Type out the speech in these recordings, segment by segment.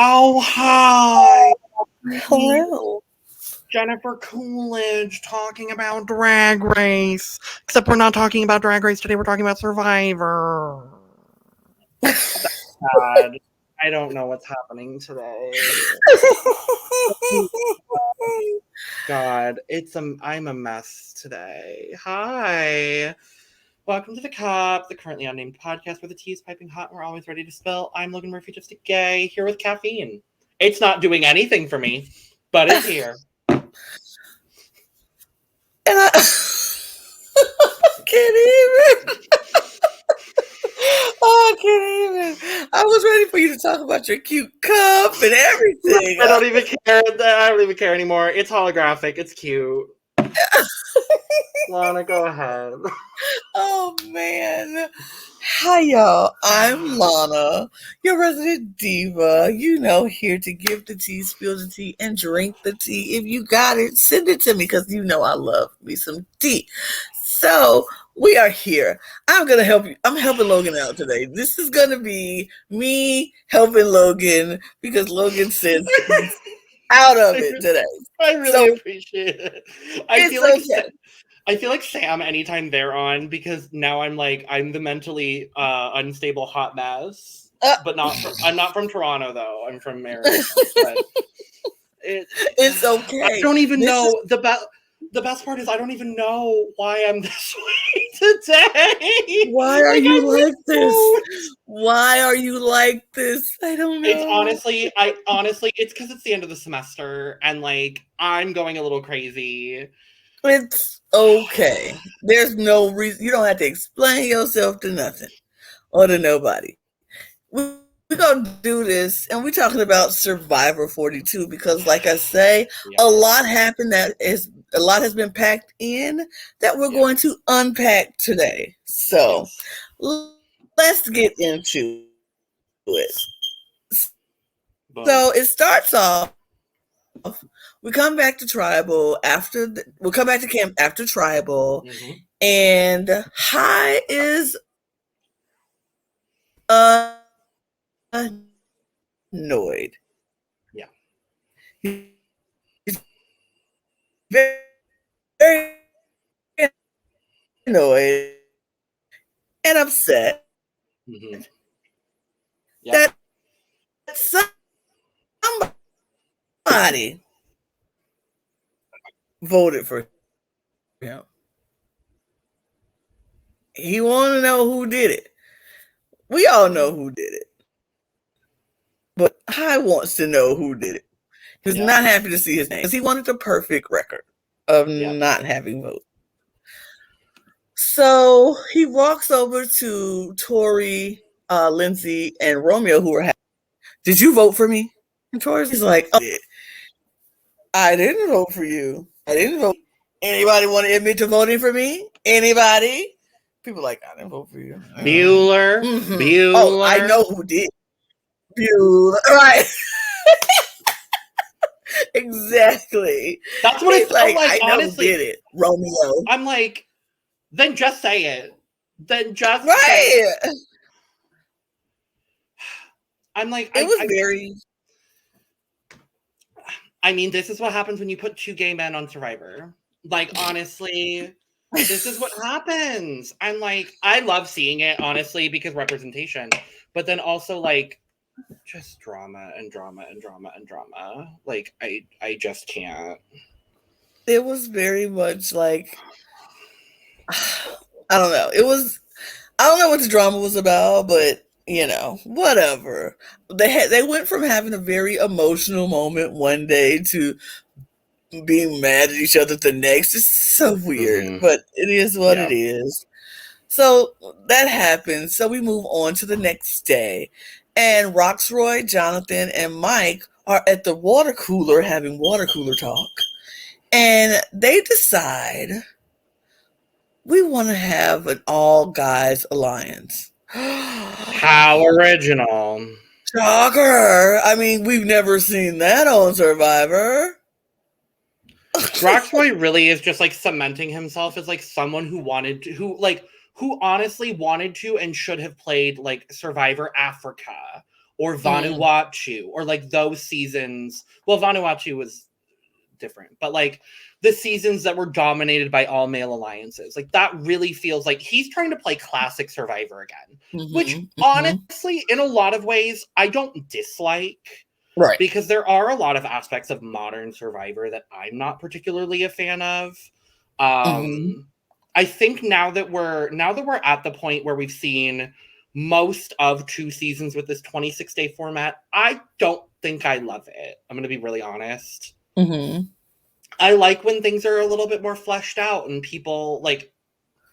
Oh, hi. Hello. Jennifer Coolidge talking about Drag Race. Except we're not talking about Drag Race today. We're talking about Survivor. God, I don't know what's happening today. God, I'm a mess today. Hi. Welcome to The Cup, the Currently Unnamed Podcast where the tea is piping hot and we're always ready to spill. I'm Logan Murphy, just a gay, here with caffeine. It's not doing anything for me, but it's here. And I can't even. Oh, I can't even. I was ready for you to talk about your cute cup and everything. I don't even care. I don't even care anymore. It's holographic. It's cute. Lana, go ahead. Oh, man. Hi, y'all. I'm Lana, your resident diva. Here to give the tea, spill the tea, and drink the tea. If you got it, send it to me because I love me some tea. So we are here. I'm going to help you. I'm helping Logan out today. This is going to be me helping Logan because Logan said out of it today. I really appreciate it. I feel like Sam anytime they're on because now I'm the mentally unstable hot mess. But I'm not from Toronto though. I'm from Maryland. But it's okay. I don't even know the best part is I don't even know why I'm this way today. Why are you like this? Why are you like this? I don't know. It's honestly, it's because it's the end of the semester and I'm going a little crazy. It's okay. There's no reason. You don't have to explain yourself to nothing or to nobody. We're going to do this, and we're talking about Survivor 42 because, like I say, a lot happened a lot has been packed in that we're going to unpack today. So let's get into it. So it starts off. We come back to Tribal we'll come back to camp after Tribal, and Hai is annoyed. Yeah. He's very, very annoyed and upset that somebody voted for him. He want to know who did it. We all know who did it. But Hai wants to know who did it. He's not happy to see his name because he wanted the perfect record of not having votes. So he walks over to Tori, Lindsay, and Romeo, who are happy. Did you vote for me? And Tori's like, I didn't vote for you. I didn't vote. Anybody want to admit to voting for me? Anybody? People like, I didn't vote for you. Bueller. Bueller. Oh, I know who did. Bueller. Right. Exactly. That's what it's like. I know honestly, who did it. Romeo. I'm like, then just say it. Then just say it. I'm like, it was very. I mean, this is what happens when you put two gay men on Survivor. Honestly, this is what happens. I'm like, I love seeing it, honestly, because representation. But then also, just drama and drama and drama and drama. I just can't. It was very much I don't know. I don't know what the drama was about, but whatever. They went from having a very emotional moment one day to being mad at each other the next. It's so weird, but it is what it is. So that happens. So we move on to the next day. And Roxroy, Jonathan, and Mike are at the water cooler having water cooler talk. And they decide we want to have an all guys alliance. How original. Shocker. I mean, we've never seen that on Survivor. Roxroy really is just like cementing himself as like someone who wanted to, who honestly wanted to and should have played like Survivor Africa or Vanuatu or like those seasons. Well, Vanuatu was different, but like the seasons that were dominated by all male alliances. Like that really feels like he's trying to play classic Survivor again, which honestly, in a lot of ways, I don't dislike. Right. Because there are a lot of aspects of modern Survivor that I'm not particularly a fan of. I think now that we're at the point where we've seen most of 2 seasons with this 26-day format, I don't think I love it. I'm going to be really honest. I like when things are a little bit more fleshed out and people like,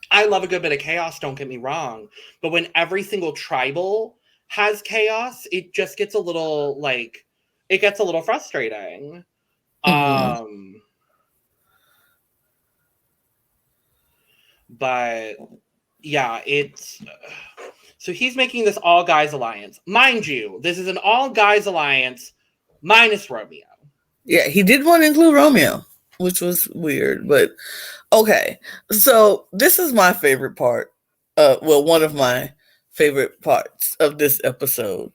I love a good bit of chaos, don't get me wrong. But when every single tribal has chaos, it just gets a little like, it gets a little frustrating. But yeah, it's so he's making this all guys alliance. Mind you, this is an all guys alliance minus Romeo. Yeah, he did want to include Romeo, which was weird, but okay. So this is my favorite part. Well, one of my favorite parts of this episode.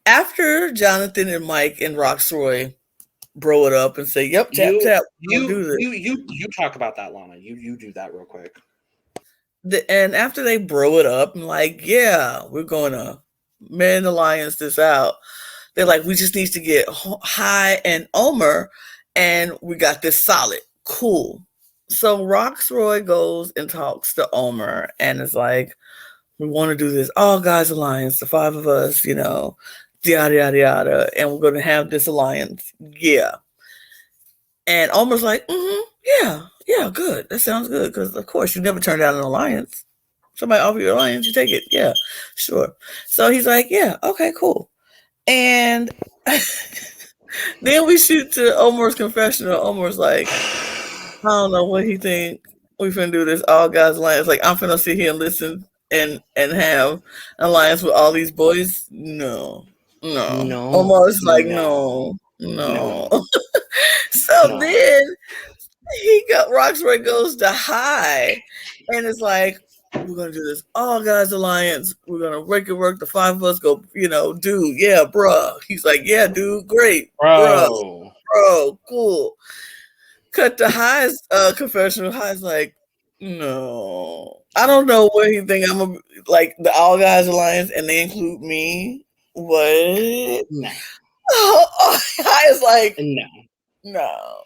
After Jonathan and Mike and Roxroy bro it up and say, "Yep, tap tap, we'll do this." You talk about that, Lana. You do that real quick. And after they bro it up, and like, yeah, we're going to men alliance this out. They're like, we just need to get Hai and Omer, and we got this solid. Cool. So Roxroy goes and talks to Omer and is like, we want to do this all guys alliance, the 5 of us, you know, yada, yada, yada. And we're going to have this alliance. Yeah. And Omer's like, yeah, good. That sounds good. Because, of course, you never turn down an alliance. Somebody offer you an alliance, you take it. Yeah, sure. So he's like, yeah, okay, cool. And then we shoot to Omar's confessional. Omar's like, I don't know what he think. We finna do this all guys alliance. Like, I'm finna sit here and listen and have an alliance with all these boys. No. Omar's like, no. So then Roxroy goes to Hai and it's like, we're gonna do this all guys alliance. We're gonna make it work. The 5 of us go, dude, yeah, bruh. He's like, yeah, dude, great, bro, cool. Cut to Hai's confessional. Hai's like, no, I don't know what he think. I'm like the all guys alliance, and they include me. What? No. Hai is like, no.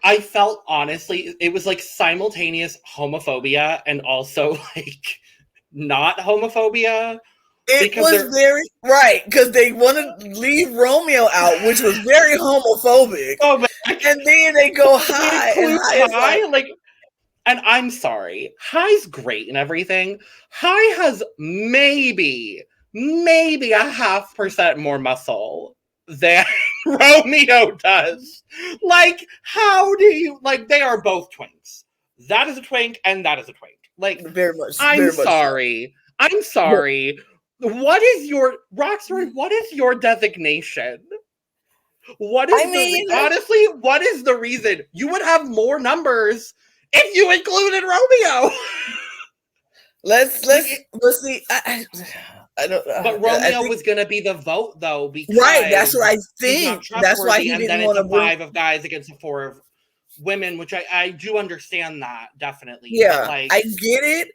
I felt honestly it was like simultaneous homophobia and also like not homophobia. It was very right because they want to leave Romeo out, which was very homophobic. And then they go Hai, and Hai like, and I'm sorry, Hai's great and everything. Hai has maybe 0.5% more muscle than Romeo does. Like, how do you like? They are both twinks. That is a twink, and that is a twink. Like, very much. I'm sorry. What is your Roxroy? What is your designation? What is honestly? What is the reason you would have more numbers if you included Romeo? Let's see. I don't. But Romeo was going to be the vote, though, because right. That's what I think. That's why he didn't want to bring 5 of guys against 4 of women, which I do understand that definitely. Yeah, like, I get it.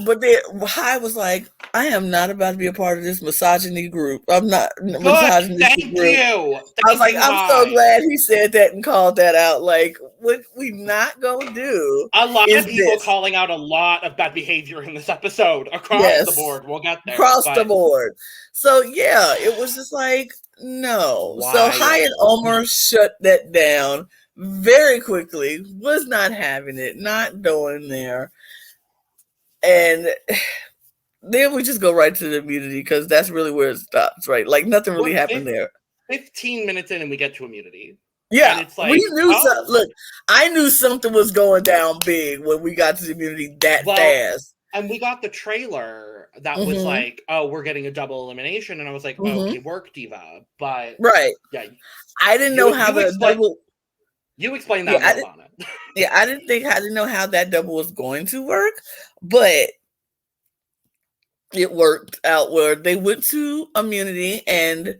But Hai was like, I am not about to be a part of this misogyny group. I'm not misogynistic group. I was like, I'm so glad he said that and called that out. Like, what we not gonna do? A lot of people calling out a lot of bad behavior in this episode across the board. We'll get there. Across the board. So yeah, it was just like, no. Why? So Hai and Omer shut that down very quickly, was not having it, not going there. And then we just go right to the immunity because that's really where it stops, right? Like nothing really happened there. 15 minutes in and we get to immunity. Yeah, and it's like, we knew look, I knew something was going down big when we got to the immunity that fast. And we got the trailer that was like, oh, we're getting a double elimination. And I was like, okay, work, Diva. But right. Yeah. I didn't know how the double. You explained that, Lana. Yeah, I didn't know how that double was going to work, but it worked out where they went to immunity and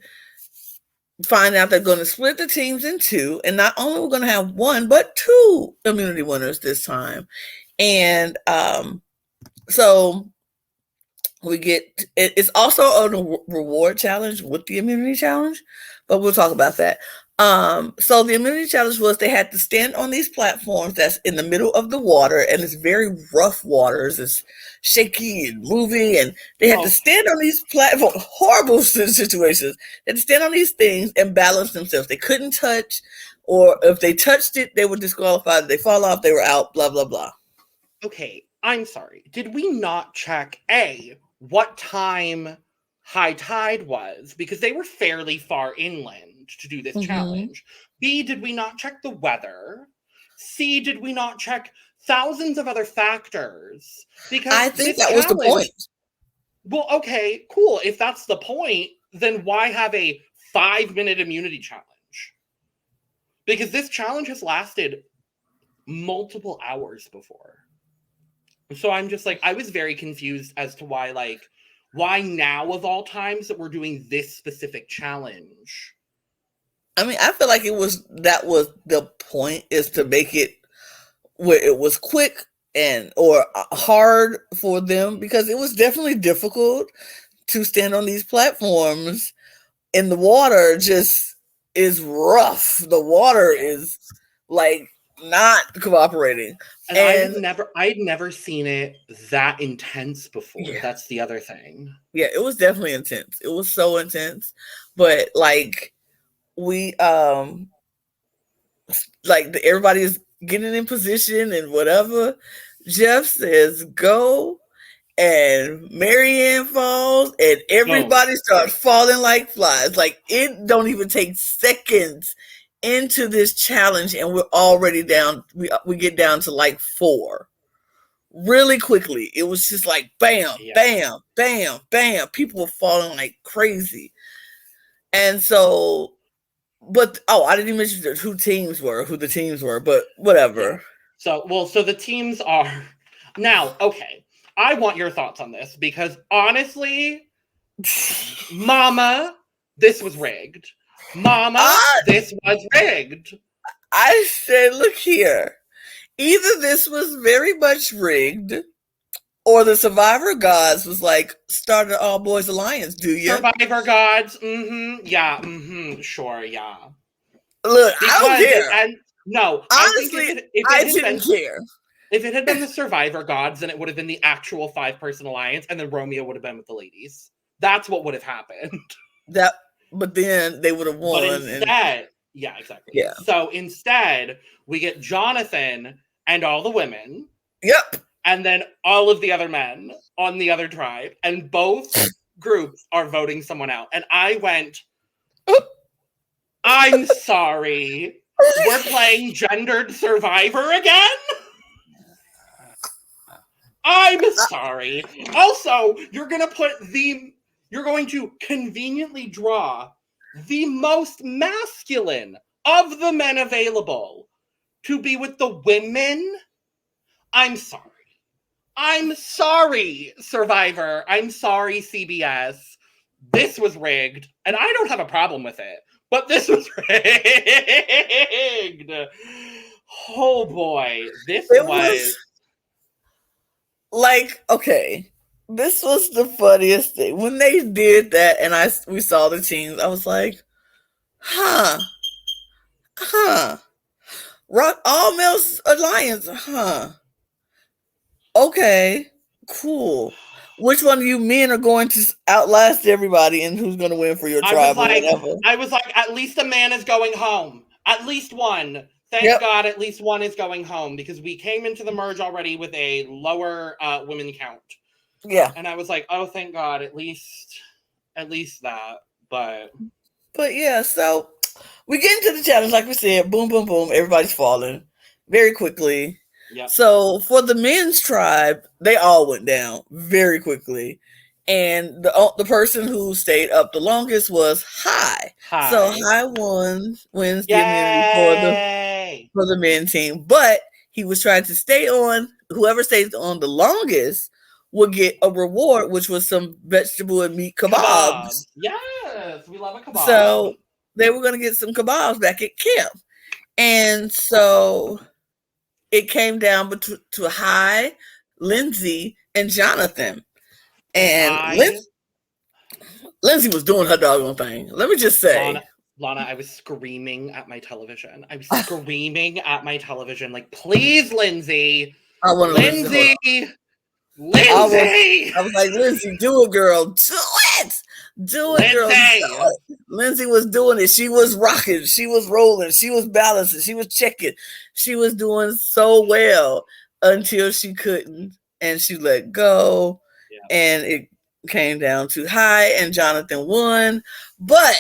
find out they're going to split the teams in two, and not only we're going to have one but two immunity winners this time. And so we get it's also a reward challenge with the immunity challenge, but we'll talk about that. So the immunity challenge was they had to stand on these platforms that's in the middle of the water, and it's very rough waters. It's shaky and moving, and they had to stand on these platforms. Horrible situations. They had to stand on these things and balance themselves. They couldn't touch, or if they touched it, they were disqualified. If they fall off, they were out. Blah blah blah. Okay, I'm sorry. Did we not check what time high tide was? Because they were fairly far inland to do this challenge. B, did we not check the weather? C, did we not check thousands of other factors? Because I think that was the point. Well, okay, cool. If that's the point, then why have a 5-minute immunity challenge? Because this challenge has lasted multiple hours before. So I'm just like, I was very confused as to why now of all times that we're doing this specific challenge. I mean, I feel like that was the point, is to make it where it was quick or hard for them, because it was definitely difficult to stand on these platforms in the water. Just is rough. The water is like not cooperating. And I'd never seen it that intense before. Yeah. That's the other thing. Yeah, it was definitely intense. It was so intense. But like we everybody is getting in position and whatever. Jeff says go, and Marianne falls, and everybody starts falling like flies. Like, it don't even take seconds into this challenge, and we're already down. We get down to like 4 really quickly. It was just like bam, bam, bam, bam. People were falling like crazy. And so, but I didn't even mention who the teams were, but whatever. So the teams are now, okay, I want your thoughts on this, because honestly, Mama, this was rigged. Mama, this was rigged. I said, look here. Either this was very much rigged, or the Survivor Gods was like, start an all boys alliance, do you? Survivor Gods, yeah, sure, yeah. Look, I don't care. No, honestly, I didn't care. If it had been the Survivor Gods, then it would have been the actual 5-person alliance, and then Romeo would have been with the ladies. That's what would have happened. But then they would have won. But instead, yeah, exactly. Yeah. So instead, we get Jonathan and all the women. Yep. And then all of the other men on the other tribe, and both groups are voting someone out. And I went, I'm sorry. We're playing gendered Survivor again? I'm sorry. Also, you're going to conveniently draw the most masculine of the men available to be with the women? I'm sorry. I'm sorry, Survivor. I'm sorry, CBS. This was rigged, and I don't have a problem with it, but this was rigged. Oh boy, this was like, okay, this was the funniest thing when they did that, and we saw the teams. I was like, Rock all male alliance, okay, cool. Which one of you men are going to outlast everybody, and who's going to win for your tribe or whatever? I was like, at least a man is going home. At least one. Thank God at least one is going home, because we came into the merge already with a lower women count. Yeah. And I was like, oh, thank God, at least that. But yeah, so we get into the challenge, like we said, boom, boom, boom, everybody's falling very quickly. yeah. So for the men's tribe, they all went down very quickly. And the person who stayed up the longest was High. So High wins the immunity for the men team. But he was trying to stay on. Whoever stays on the longest will get a reward, which was some vegetable and meat kebabs. Yes, we love a kebab. So they were going to get some kebabs back at camp. And so it came down to High, Lindsay, and Jonathan. And Lindsay was doing her doggone thing. Let me just say. Lana, I was screaming at my television. Like, please, Lindsay. I want to Lindsay. I was like, Lindsay, do it, girl. Do it. Do it, girl. Do it. Lindsay was doing it. She was rocking. She was rolling. She was balancing. She was checking. She was doing so well until she couldn't. And she let go. Yeah. And it came down to High, and Jonathan won. But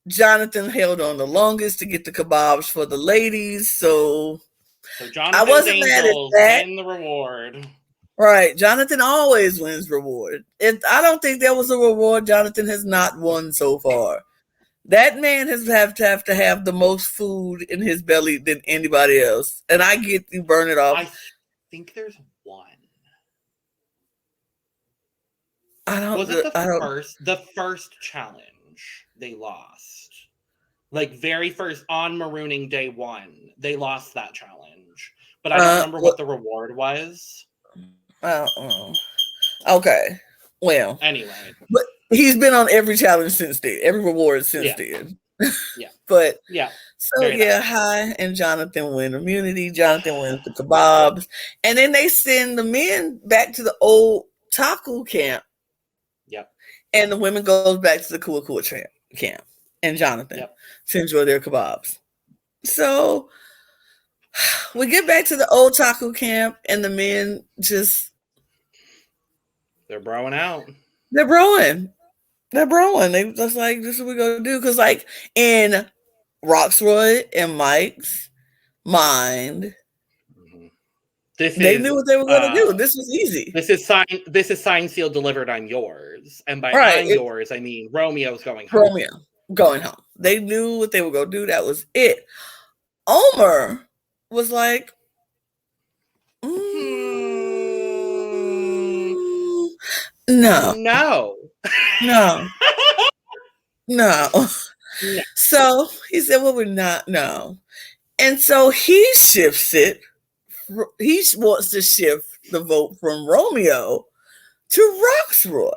Jonathan held on the longest to get the kebabs for the ladies. So Jonathan I wasn't mad at that. Win the reward. Right. Jonathan always wins reward. I don't think there was a reward Jonathan has not won so far. That man has have to have the most food in his belly than anybody else. And I get you burn it off. I think there's one. The first challenge they lost? Like very first on Marooning day 1, they lost that challenge. But I don't remember what the reward was. Okay. Well. Anyway. But he's been on every challenge since then. Every reward since then. Yeah. But yeah. So nice. High and Jonathan win immunity. Jonathan wins the kebabs. And then they send the men back to the old taco camp. Yep. And the women goes back to the Kua camp. And Jonathan to enjoy their kebabs. So we get back to the old taco camp, and the men they're broing out. They're broing. They just like, this is what we're gonna do. Because like in Roxroy and Mike's mind, they knew what they were gonna do. This was easy. This is signed, sealed, delivered. I'm yours, and by I'm yours, I mean Romeo's going home. Romeo going home. They knew what they were gonna do. That was it. Omar was like, No. So he said, well, we're not. No. And so he shifts it. He wants to shift the vote from Romeo to Roxroy.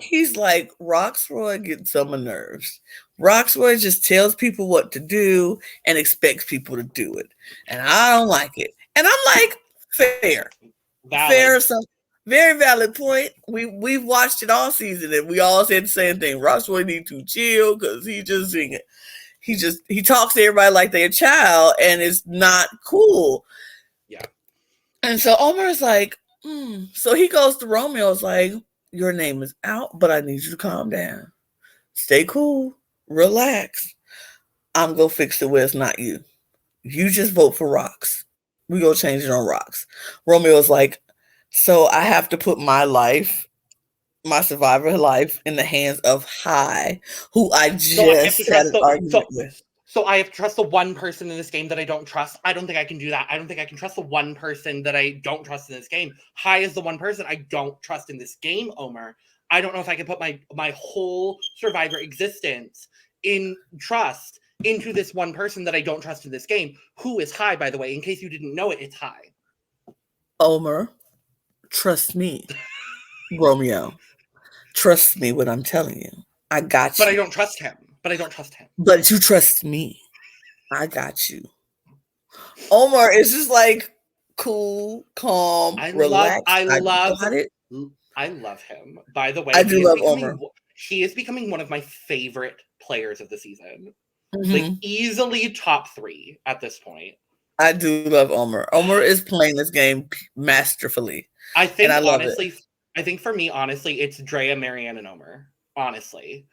He's like, Roxroy gets on my nerves. Roxroy just tells people what to do and expects people to do it. And I don't like it. And I'm like, fair. Some very valid point. We've watched it all season and we all said the same thing. Roxroy needs to chill because he talks to everybody like they're a child and it's not cool. Yeah. And so Omar's like, So he goes to Romeo's like, your name is out, but I need you to calm down. Stay cool. Relax. I'm going to fix it where it's not you. You just vote for Rox. We go change it on Rox. Romeo's like, so I have to put my life, my survivor life, in the hands of High, who I just had an argument with. So I have to trust the one person in this game that I don't trust. I don't think I can do that. I don't think I can trust the one person that I don't trust in this game. High is the one person I don't trust in this game, Omar. I don't know if I can put my whole survivor existence in trust into this one person that I don't trust in this game. Who is High, by the way? In case you didn't know it, it's High. Omar, trust me. Romeo, trust me what I'm telling you. I got you. But I don't trust him. But you trust me. I got you. Omar is just like cool, calm, relaxed. I love him. By the way, I do love Omar. He is becoming one of my favorite players of the season. Like, Mm-hmm. easily top 3 at this point. I do love Omer. Omer is playing this game masterfully, I and think, I love it. honestly, I think for me, honestly, it's Drea, Marianne, and Omer. Honestly.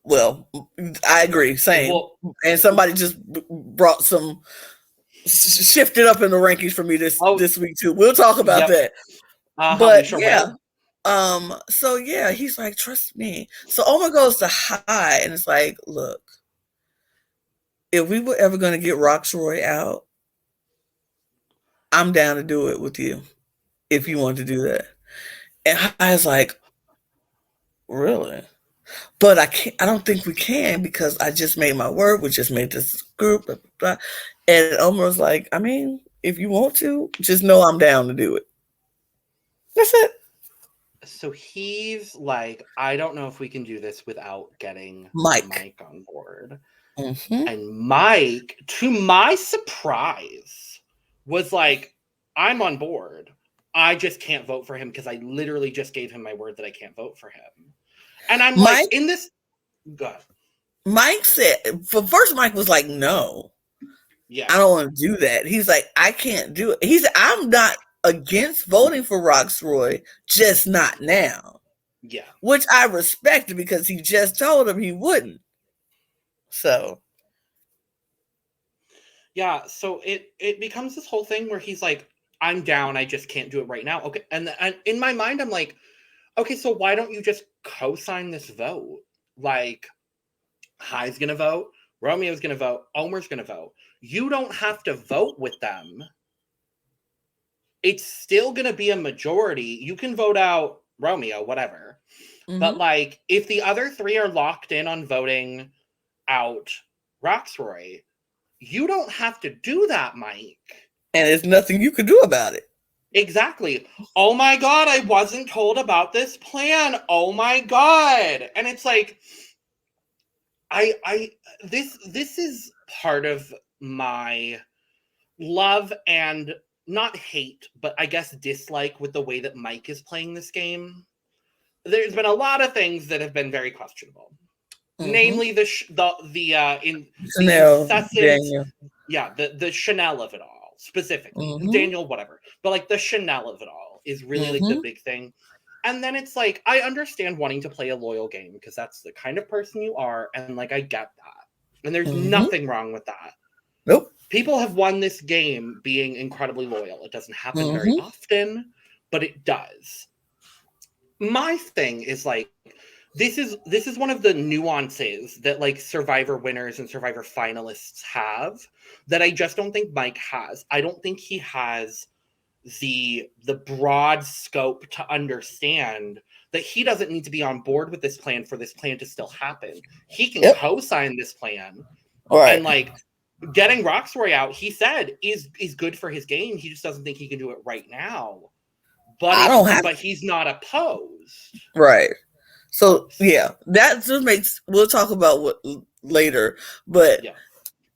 Well, I agree. Same. Well, And somebody just brought some shifted up in the rankings for me this week too. We'll talk about yep. that. We But sure yeah. will. So yeah, he's like, trust me. So Omar goes to high, and it's like, look, if we were ever gonna get Roxroy out, I'm down to do it with you. If you want to do that. And I was like, really? But I don't think we can because I just made my word. We just made this group. Blah, blah, blah. And Omar was like, I mean, if you want to, just know I'm down to do it. That's it. So he's like, I don't know if we can do this without getting Mike on board. Mm-hmm. And Mike, to my surprise, was like, I'm on board. I just can't vote for him because I literally just gave him my word that I can't vote for him. And I'm like, in this... God. Mike said, first Mike was like, no. Yeah. I don't want to do that. He's like, I can't do it. He said, I'm not against voting for Roxroy, just not now. Yeah. Which I respected because he just told him he wouldn't. So. Yeah, so it becomes this whole thing where he's like, I'm down, I just can't do it right now. Okay, and in my mind, I'm like, okay, so why don't you just co-sign this vote? Like, High's gonna vote, Romeo's gonna vote, Omer's gonna vote. You don't have to vote with them. It's still gonna be a majority. You can vote out Romeo, whatever. Mm-hmm. But like, if the other 3 are locked in on voting out Roxroy, you don't have to do that, Mike. And there's nothing you can do about it. Exactly. Oh my God, I wasn't told about this plan. Oh my God. And it's like, this is part of my love and not hate, but I guess dislike with the way that Mike is playing this game. There's been a lot of things that have been very questionable. Mm-hmm. Namely, the Chanel of it all, specifically. Mm-hmm. Daniel, whatever. But like the Chanel of it all is really like the big thing. And then it's like, I understand wanting to play a loyal game because that's the kind of person you are. And like, I get that. And there's nothing wrong with that. Nope. People have won this game being incredibly loyal. It doesn't happen very often, but it does. My thing is like, this is one of the nuances that like Survivor winners and Survivor finalists have that I just don't think Mike has. I don't think he has the broad scope to understand that he doesn't need to be on board with this plan for this plan to still happen. He can co-sign this plan. Right. And like getting Roxroy out, he said is good for his game. He just doesn't think he can do it right now. But but he's not opposed. Right. So yeah, that just makes. We'll talk about what later, but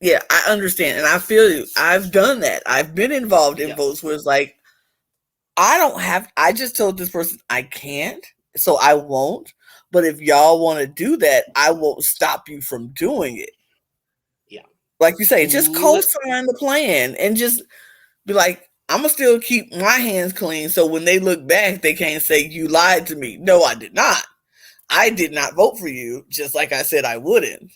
yeah, I understand, and I feel you. I've done that. I've been involved in votes where it's like, I just told this person I can't, so I won't. But if y'all want to do that, I won't stop you from doing it. Yeah, like you say, just co-sign the plan and just be like, I'm gonna still keep my hands clean, so when they look back, they can't say you lied to me. No, I did not. I did not vote for you, just like I said I wouldn't.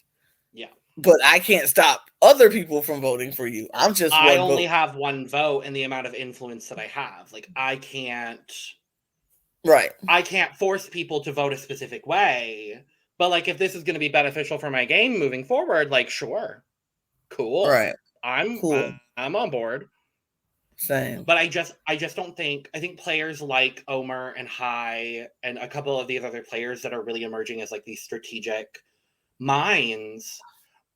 Yeah. But I can't stop other people from voting for you. I only have one vote and the amount of influence that I have. Like, I can't force people to vote a specific way. But like, if this is going to be beneficial for my game moving forward, like, sure. Cool. Right. I'm on board. Same. But I just don't think, I think players like Omer and High and a couple of these other players that are really emerging as like these strategic minds,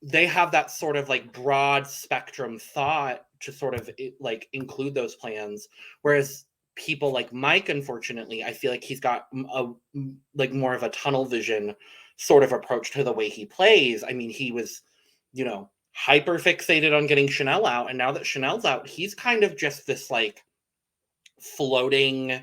they have that sort of like broad spectrum thought to sort of like include those plans. Whereas people like Mike, unfortunately, I feel like he's got a like more of a tunnel vision sort of approach to the way he plays. I mean, he was, hyper fixated on getting Chanel out, and now that Chanel's out, he's kind of just this like floating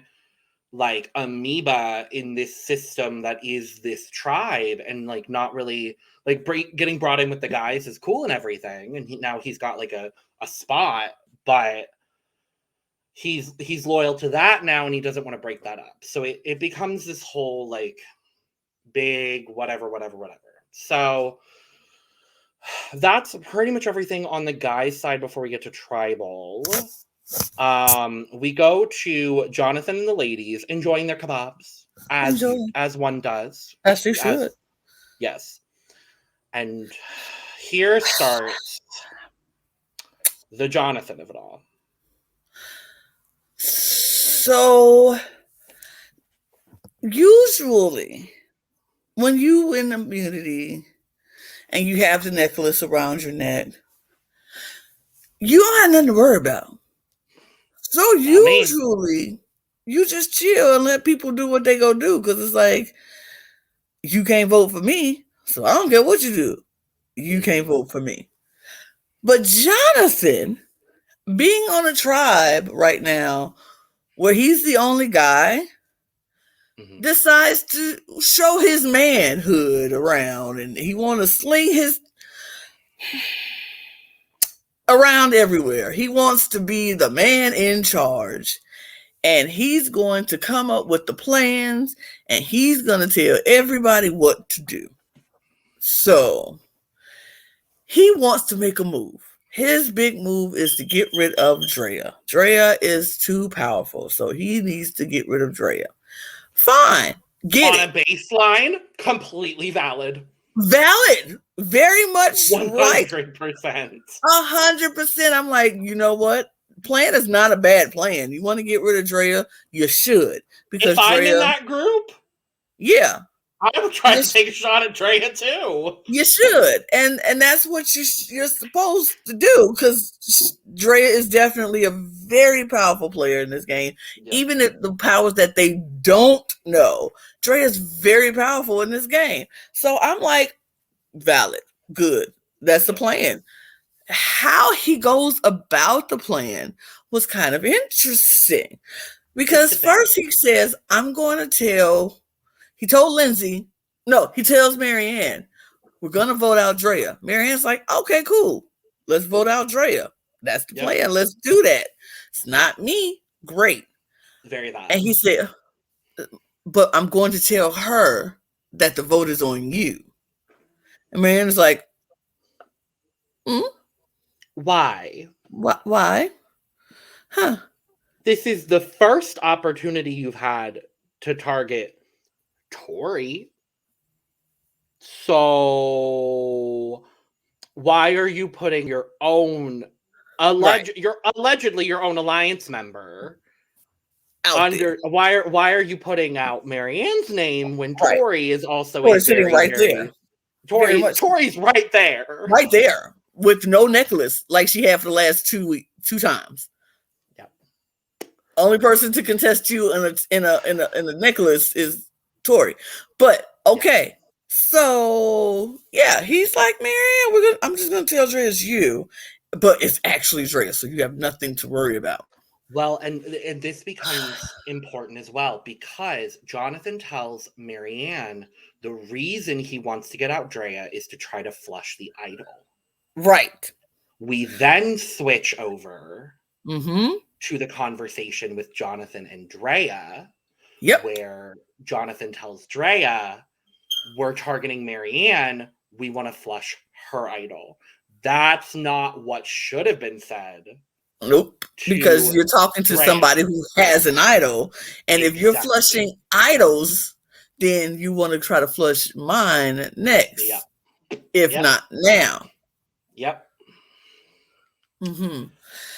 like amoeba in this system that is this tribe, and like not really like getting brought in with the guys is cool and everything, and now he's got like a spot, but he's loyal to that now, and he doesn't want to break that up. So it becomes this whole like big whatever. So that's pretty much everything on the guys' side before we get to tribal. We go to Jonathan and the ladies enjoying their kebabs as one does. As they should. Yes. And here starts the Jonathan of it all. So usually when you in the community and you have the necklace around your neck, you don't have nothing to worry about. So usually you just chill and let people do what they go do, because it's like, you can't vote for me, so I don't care what you do. You can't vote for me. But Jonathan, being on a tribe right now where he's the only guy, decides to show his manhood around, and he want to sling his around everywhere. He wants to be the man in charge, and he's going to come up with the plans, and he's going to tell everybody what to do. So he wants to make a move. His big move is to get rid of Drea. Drea is too powerful, so he needs to get rid of Drea. Fine. On a baseline, completely valid. Valid. Very much 100%. right. 100%. I'm like, you know what? Plan is not a bad plan. You want to get rid of Drea? You should. Because if I'm in that group, yeah, I would try to take a shot at Drea too. You should, and that's what you're supposed to do, because Drea is definitely a very powerful player in this game. Yeah. Even if the powers that they don't know, Drea is very powerful in this game. So I'm like, valid, good. That's the plan. How he goes about the plan was kind of interesting, because first he says, I'm going to tell. He told Lindsay, no, he tells Marianne, we're going to vote out Drea. Marianne's like, okay, cool. Let's vote out Drea. That's the plan. Let's do that. It's not me. Great. Very valid. And he said, but I'm going to tell her that the vote is on you. And Marianne's like, Why? Why? Huh. This is the first opportunity you've had to target Tori. So why are you putting your own allegedly your own alliance member out under there? Why are you putting out Marianne's name when Tori is also sitting right there? Tori's right there. Right there with no necklace like she had for the last two times. Yep. Only person to contest you in a necklace is Tori. But okay. So yeah, he's like, Marianne, I'm just gonna tell Drea it's you, but it's actually Drea, so you have nothing to worry about. Well, and this becomes important as well, because Jonathan tells Marianne the reason he wants to get out Drea is to try to flush the idol. Right. We then switch over to the conversation with Jonathan and Drea. Yep. Where Jonathan tells Drea, we're targeting Marianne, we want to flush her idol. That's not what should have been said. Nope. Because you're talking to somebody who has an idol. And if you're flushing idols, then you want to try to flush mine next. Yep. If not now. Yep.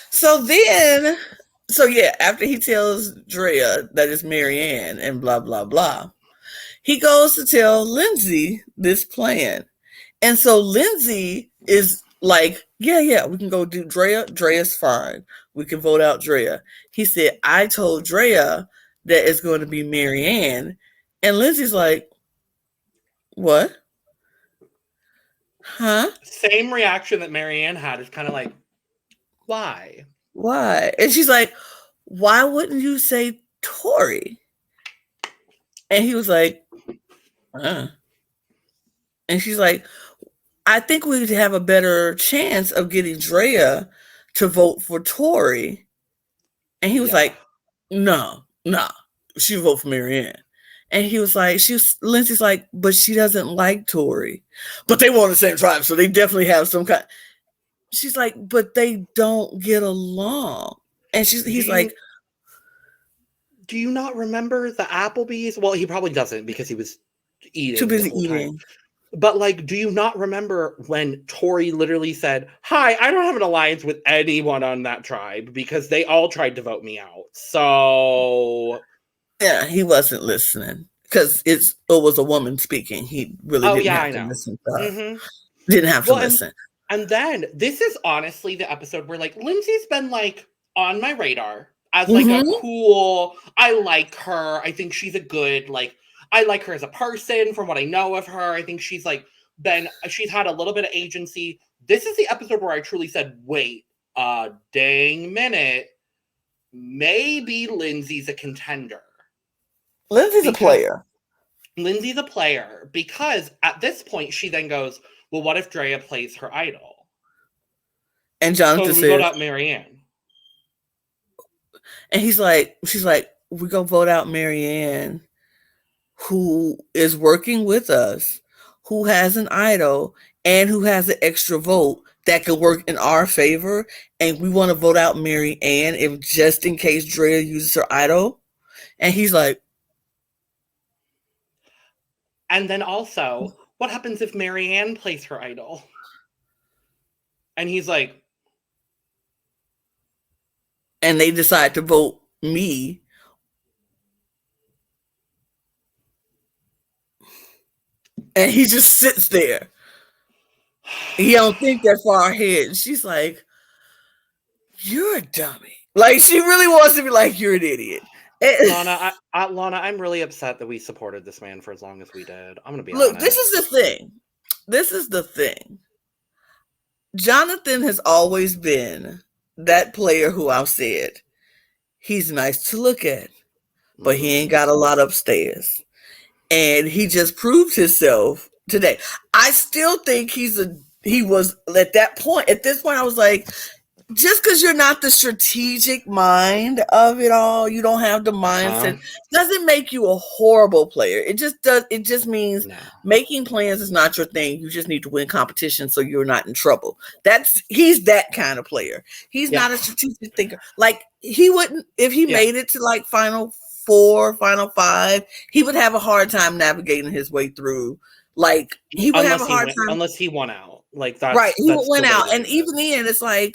So yeah, after he tells Drea that it's Marianne and blah, blah, blah, he goes to tell Lindsay this plan. And so Lindsay is like, yeah, we can go do Drea. Drea's fine. We can vote out Drea. He said, I told Drea that it's going to be Marianne. And Lindsay's like, what? Huh? Same reaction that Marianne had. Is kind of like, why? Why? And she's like, why wouldn't you say Tori? And he was like, And she's like, I think we'd have a better chance of getting Drea to vote for Tori. And he was Yeah. like, no, she vote for Marianne. And he was like, Lindsay's like, but she doesn't like Tori. But they were on the same tribe, so they definitely have some kind. She's like, but they don't get along. And he's like, do you not remember the Applebee's? Well, he probably doesn't because he was eating too busy the whole eating. time. But like, do you not remember when Tori literally said, "Hi, I don't have an alliance with anyone on that tribe because they all tried to vote me out." So yeah, he wasn't listening because it was a woman speaking. He really didn't have to listen to her. Mm-hmm. Didn't have to listen. And then this is honestly the episode where like Lindsay's been like on my radar as like a cool. I like her. I think she's a good like. I like her as a person from what I know of her. I think she's like she's had a little bit of agency. This is the episode where I truly said, wait a dang minute. Maybe Lindsay's a contender. Lindsay's a player. Lindsay's a player because at this point she then goes, well, what if Drea plays her idol? And Jonathan says, we vote out Marianne. And she's like, we go vote out Marianne, who is working with us, who has an idol, and who has an extra vote that could work in our favor. And we want to vote out Marianne if just in case Drea uses her idol. And he's like. And then also, what happens if Marianne plays her idol? And he's like. And they decide to vote me. And he just sits there. He don't think that far ahead. She's like, you're a dummy. Like, she really wants to be like, you're an idiot. Lana, I'm really upset that we supported this man for as long as we did. I'm going to be honest. Look, this is the thing. Jonathan has always been that player who I've said, he's nice to look at, but he ain't got a lot upstairs. And he just proved himself today. I still think he was at this point, I was like, just because you're not the strategic mind of it all, you don't have the mindset, doesn't make you a horrible player. It just means making plans is not your thing. You just need to win competition so you're not in trouble. He's that kind of player. He's not a strategic thinker. Like, he wouldn't, if he made it to like Final 4, Final 5, he would have a hard time navigating his way through. Like, he would have a hard time. Unless he won out. Like, that's right. He went out. And even then, it's like,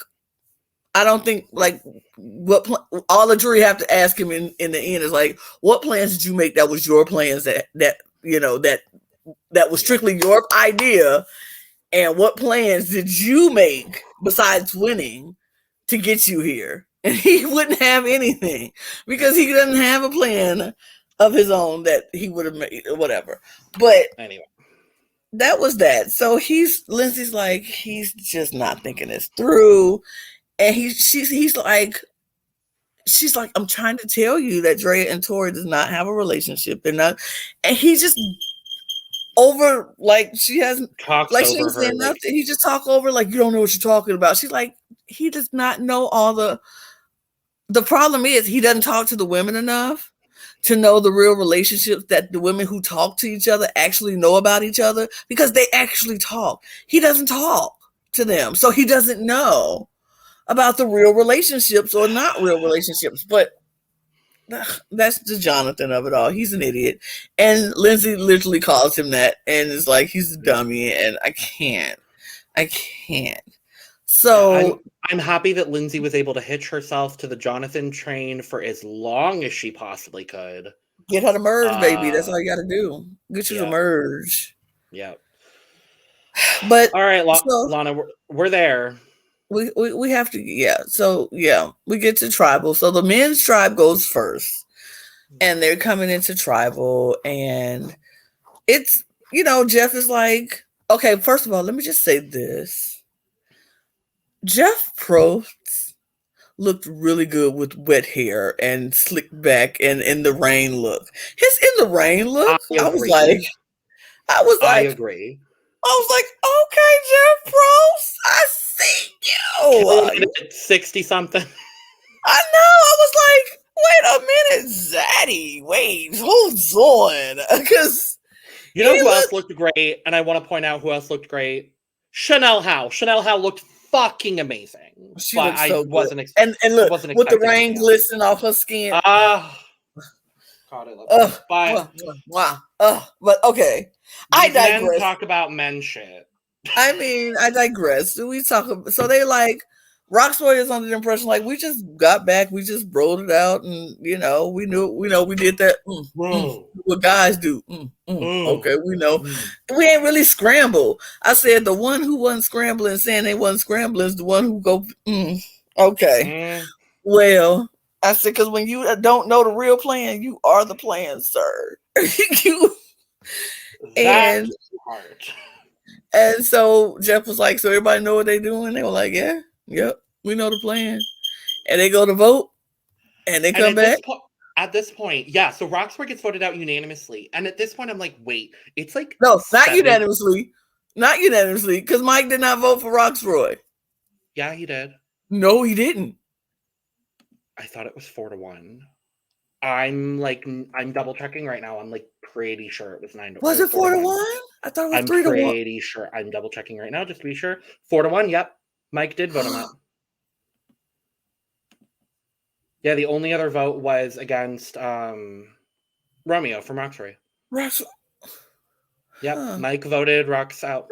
I don't think like all the jury have to ask him in the end is like, what plans did you make that was your plans that was strictly your idea, and what plans did you make besides winning to get you here? And he wouldn't have anything because he doesn't have a plan of his own that he would have made or whatever. But anyway, that was that. So Lindsay's like, he's just not thinking this through. And she's like, I'm trying to tell you that Drea and Tori does not have a relationship. They're not, and he just over like she hasn't talked like she ain't saying nothing. He just talk over like you don't know what you're talking about. She's like, he does not know all the problem is he doesn't talk to the women enough to know the real relationships that the women who talk to each other actually know about each other because they actually talk. He doesn't talk to them, so he doesn't know about the real relationships or not real relationships. But that's the Jonathan of it all. He's an idiot. And Lindsay literally calls him that and is like, he's a dummy. And I can't. So I'm happy that Lindsay was able to hitch herself to the Jonathan train for as long as she possibly could. Get her to merge, baby. That's all you got to do. Get you to merge. Yeah. But all right, Lana, we're there. We have to, So, we get to tribal. So the men's tribe goes first. And they're coming into tribal. And it's, Jeff is like, okay, first of all, let me just say this. Jeff Probst looked really good with wet hair and slicked back and in the rain look. His in the rain look, I was like, I agree. was like, okay, Jeff Probst, I see you. Killing it at 60 something. I know. I was like, wait a minute, Zaddy. Wait, hold on. Because you know who else looked great? And I want to point out who else looked great. Chanel Howe. Chanel Howe looked fucking amazing. She but looked so I wasn't good. And look, wasn't with the expecting rain anything glistening off her skin. Ah. God, I love it. But wow. But okay. I digress. Men talk about men shit. I mean, I digress. We talk about, so they like Roxroy is under the impression like we just got back, we just rolled it out, and we did that. What guys do. Okay, we know. We ain't really scramble. I said the one who wasn't scrambling, saying they wasn't scrambling, is the one who go. Okay. Well, I said because when you don't know the real plan, you are the plan, sir. That's hard. And so Jeff was like, so everybody know what they doing? They were like, yeah, yep, we know the plan. And they go to vote, and they come back. At this point, yeah, so Roxroy gets voted out unanimously. And at this point, I'm like, wait, it's like... No, not unanimously. Not unanimously, because Mike did not vote for Roxroy. Yeah, he did. No, he didn't. I thought it was 4-1. I'm double checking right now. I'm like pretty sure it was 9-1. Was it 4-1? I thought it was 3-1. I'm pretty sure. I'm double checking right now just to be sure. 4-1. Yep, Mike did vote him out. Yeah, the only other vote was against Romeo from Roxroy. Yep, Mike voted Rox out.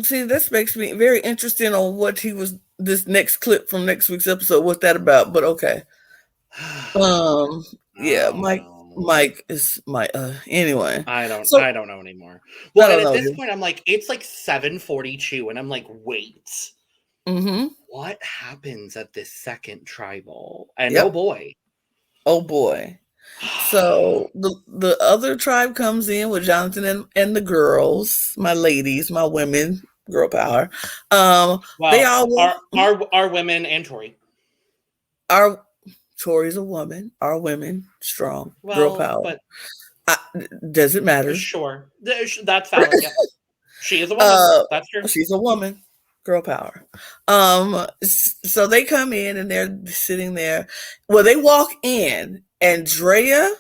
See, this makes me very interested on what he was. This next clip from next week's episode. What's that about? But okay. Yeah, Mike is my anyway. I don't know anymore. Well, and at this point I'm like, it's like 7:42, and I'm like, wait. What happens at this second tribal? And oh boy. So the other tribe comes in with Jonathan and the girls, my ladies, my women, girl power. They all are women and Tori. Tori's a woman. Our women strong, girl power. But does it matter? Sure, that's valid. Yeah. She is a woman. That's true. She's a woman, girl power. So they come in and they're sitting there. Well, they walk in, and Drea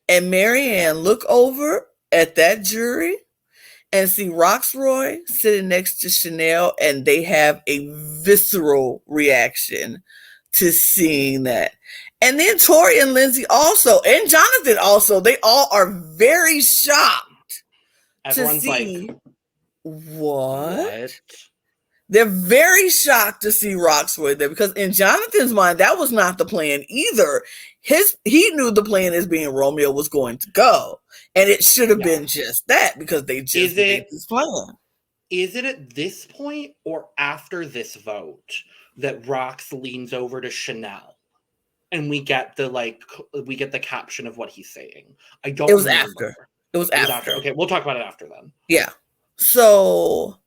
and Marianne look over at that jury and see Roxroy sitting next to Chanel, and they have a visceral reaction to seeing that. And then Tori and Lindsay also, and Jonathan also, they all are very shocked. Everyone's to see like, what? They're very shocked to see Roxroy there, because in Jonathan's mind, that was not the plan either. He knew the plan as being Romeo was going to go, and it should have been just that, because they just made this plan. Is it at this point or after this vote that Rox leans over to Chanel, and we get the caption of what he's saying? I don't. It was after. It was after. Okay, we'll talk about it after then. Yeah. So,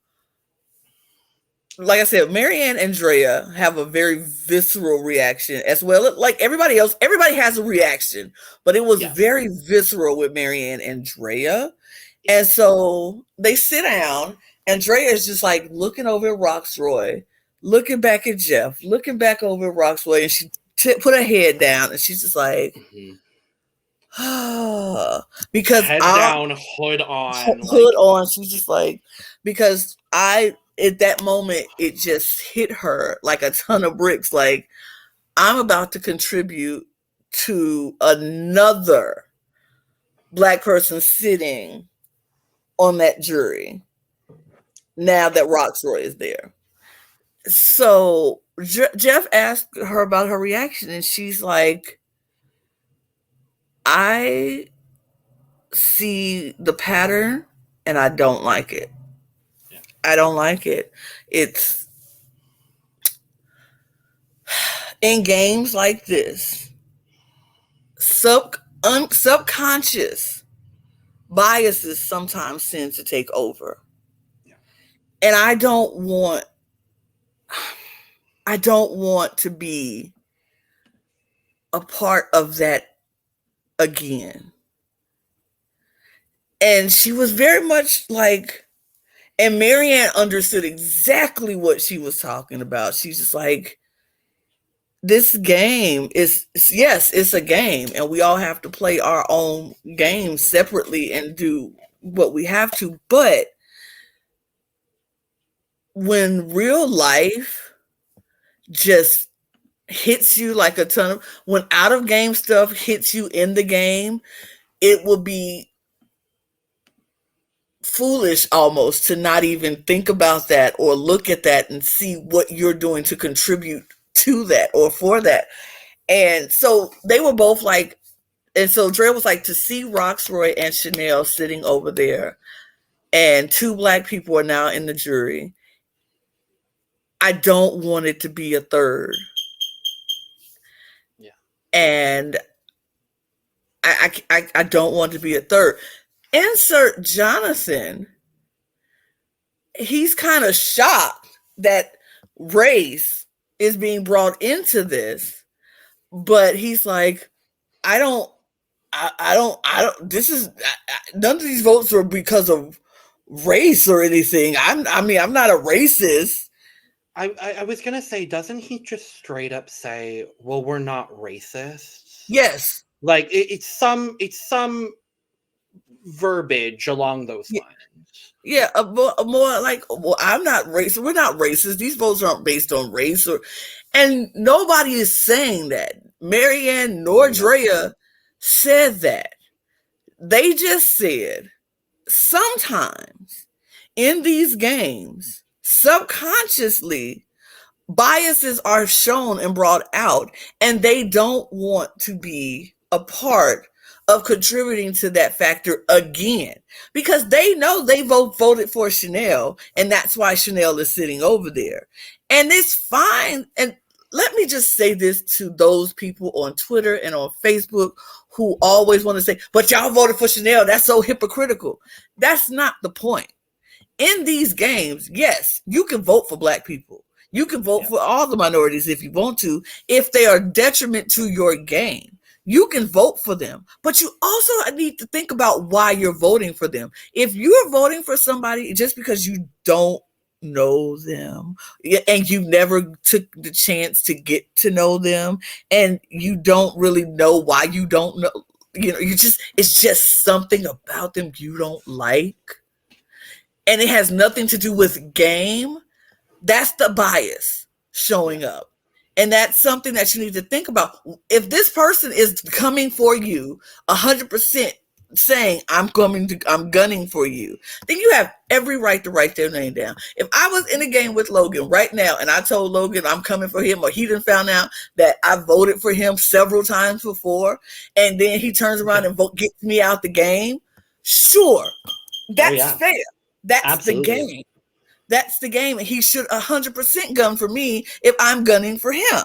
like I said, Marianne and Drea have a very visceral reaction as well. Like everybody else, everybody has a reaction, but it was very visceral with Marianne and Drea. And so they sit down, and Drea is just like looking over at Roxroy, looking back at Jeff, looking back over at Roxroy, and she put her head down, and she's just like, because head down, hood on. Hood on. She's just like, because at that moment, it just hit her like a ton of bricks. Like, I'm about to contribute to another Black person sitting on that jury now that Roxroy is there. So Jeff asked her about her reaction, and she's like, I see the pattern and I don't like it. I don't like it. It's in games like this, subconscious biases sometimes tend to take over. And I don't want to be a part of that again. And she was very much like, And Marianne understood exactly what she was talking about. She's just like, this game is, yes, it's a game, and we all have to play our own game separately and do what we have to. But when real life just hits you like a ton of, when out of game stuff hits you in the game, it will be foolish almost to not even think about that or look at that and see what you're doing to contribute to that or for that. And so they were both like, and so Dre was like, to see Roxroy and Chanel sitting over there and two black people are now in the jury, I don't want it to be a third. Yeah. And I don't want to be a third. Insert Jonathan. He's kind of shocked that race is being brought into this, but he's like, I don't, this is, none of these votes are because of race or anything. I'm not a racist. I was gonna say, doesn't he just straight up say, well, we're not racists? Yes. Like it's some verbiage along those lines. Yeah, more like, well, I'm not racist. We're not racist. These votes aren't based on race, and nobody is saying that. Marianne nor Drea said that. They just said sometimes in these games, subconsciously, biases are shown and brought out, and they don't want to be a part of contributing to that factor again, because they know they voted for Chanel, and that's why Chanel is sitting over there. And it's fine. And let me just say this to those people on Twitter and on Facebook who always want to say, but y'all voted for Chanel, that's so hypocritical. That's not the point. In these games, yes, you can vote for black people. You can vote for all the minorities if you want to, if they are detriment to your game. You can vote for them, but you also need to think about why you're voting for them. If you're voting for somebody just because you don't know them and you never took the chance to get to know them, and you don't really know why you don't know, it's just something about them you don't like, and it has nothing to do with game, that's the bias showing up. And that's something that you need to think about. If this person is coming for you 100%, saying I'm gunning for you, then you have every right to write their name down. If I was in a game with Logan right now and I told Logan I'm coming for him, or he done found out that I voted for him several times before, and then he turns around and gets me out the game, sure, that's fair. That's Absolutely. The game. That's the game, and he should 100% gun for me if I'm gunning for him.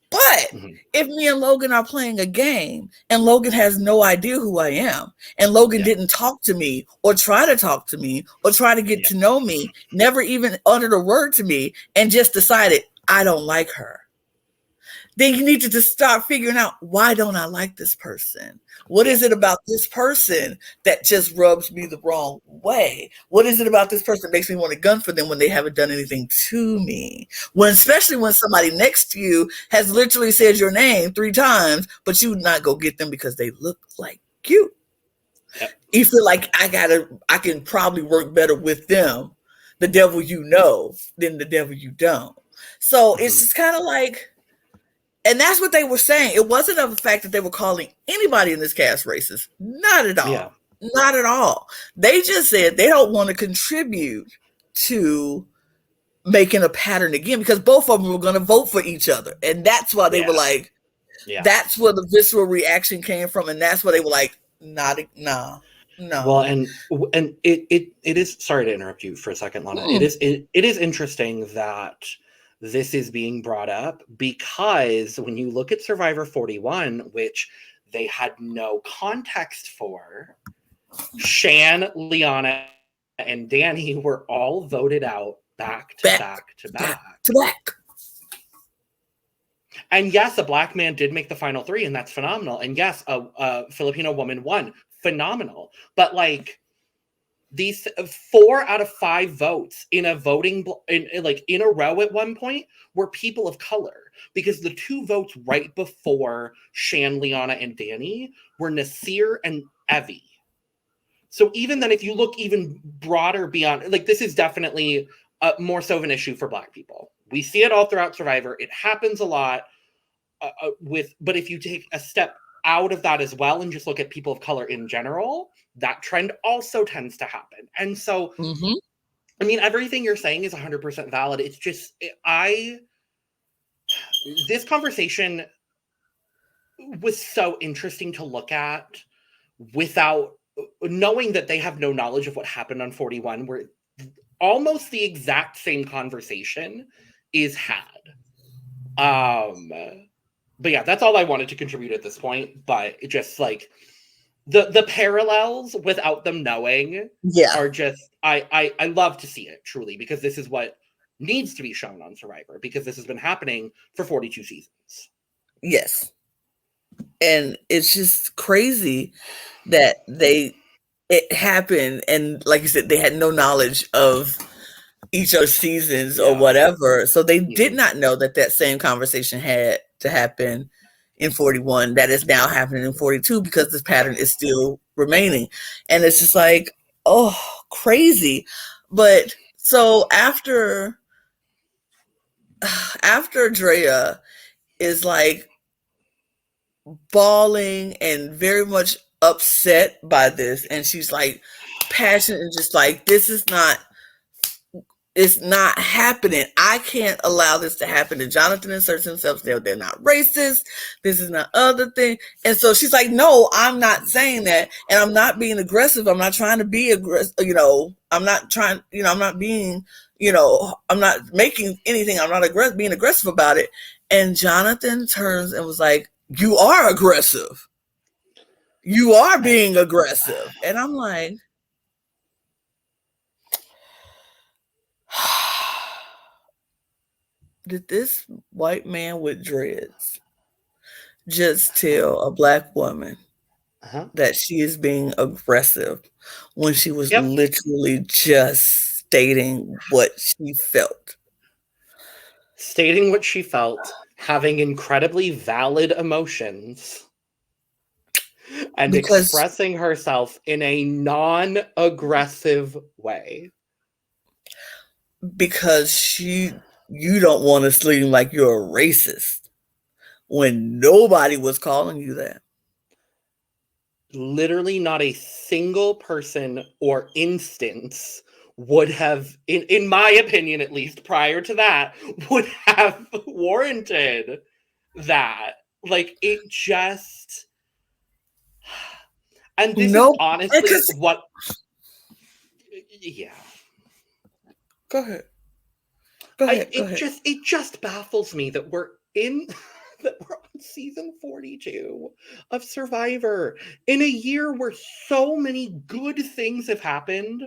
But if me and Logan are playing a game and Logan has no idea who I am, and Logan didn't talk to me or try to talk to me or try to get to know me, never even uttered a word to me, and just decided I don't like her, then you need to just start figuring out, why don't I like this person? What is it about this person that just rubs me the wrong way? What is it about this person that makes me want to gun for them when they haven't done anything to me? Especially when somebody next to you has literally said your name 3 times, but you would not go get them because they look like you. Yep. You feel like I can probably work better with them, the devil you know, than the devil you don't. So it's just kind of like, and that's what they were saying. It wasn't of the fact that they were calling anybody in this cast racist. Not at all. Yeah. Not at all. They just said they don't want to contribute to making a pattern again, because both of them were going to vote for each other. And that's why they were like, that's where the visceral reaction came from. And that's why they were like, no. Well, and it is, sorry to interrupt you for a second, Lana. It is interesting that this is being brought up, because when you look at Survivor 41, which they had no context for, Shan, Liana, and Danny were all voted out back to back. And yes, a black man did make the final 3, and that's phenomenal. And yes, a Filipino woman won. Phenomenal. But like, these 4 out of 5 votes in a voting in a row at one point were people of color, because the 2 votes right before Shan, Liana, and Danny were Nasir and Evie. So even then, if you look even broader beyond, like, this is definitely more so of an issue for Black people. We see it all throughout Survivor. It happens a lot but if you take a step out of that as well and just look at people of color in general, that trend also tends to happen. And so, I mean, everything you're saying is 100% valid. It's just, this conversation was so interesting to look at without knowing that they have no knowledge of what happened on 41, where almost the exact same conversation is had. But yeah, that's all I wanted to contribute at this point. But it just, like, the parallels without them knowing are just, I love to see it, truly, because this is what needs to be shown on Survivor, because this has been happening for 42 seasons. Yes. And it's just crazy that it happened, and like you said, they had no knowledge of each other's seasons or whatever. So they did not know that same conversation had to happen in 41 that is now happening in 42, because this pattern is still remaining. And it's just like, oh, crazy. But so after Drea is like bawling and very much upset by this, and she's like passionate and just like, it's not happening. I can't allow this to happen. And Jonathan inserts himself there. They're not racist. This is not other thing. And so she's like, no, I'm not saying that. And I'm not being aggressive. I'm not trying to be aggressive. I'm not trying, I'm not being, I'm not making anything. I'm not being aggressive about it. And Jonathan turns and was like, you are aggressive. You are being aggressive. And I'm like, did this white man with dreads just tell a Black woman that she is being aggressive when she was literally just stating what she felt? Stating what she felt, having incredibly valid emotions, and expressing herself in a non-aggressive way. Because you don't want to seem like you're a racist when nobody was calling you that. Literally not a single person or instance would have, in my opinion at least, prior to that, would have warranted that. Like, it just... And this is honestly what... Yeah. Go ahead. It just baffles me that we're on season 42 of Survivor in a year where so many good things have happened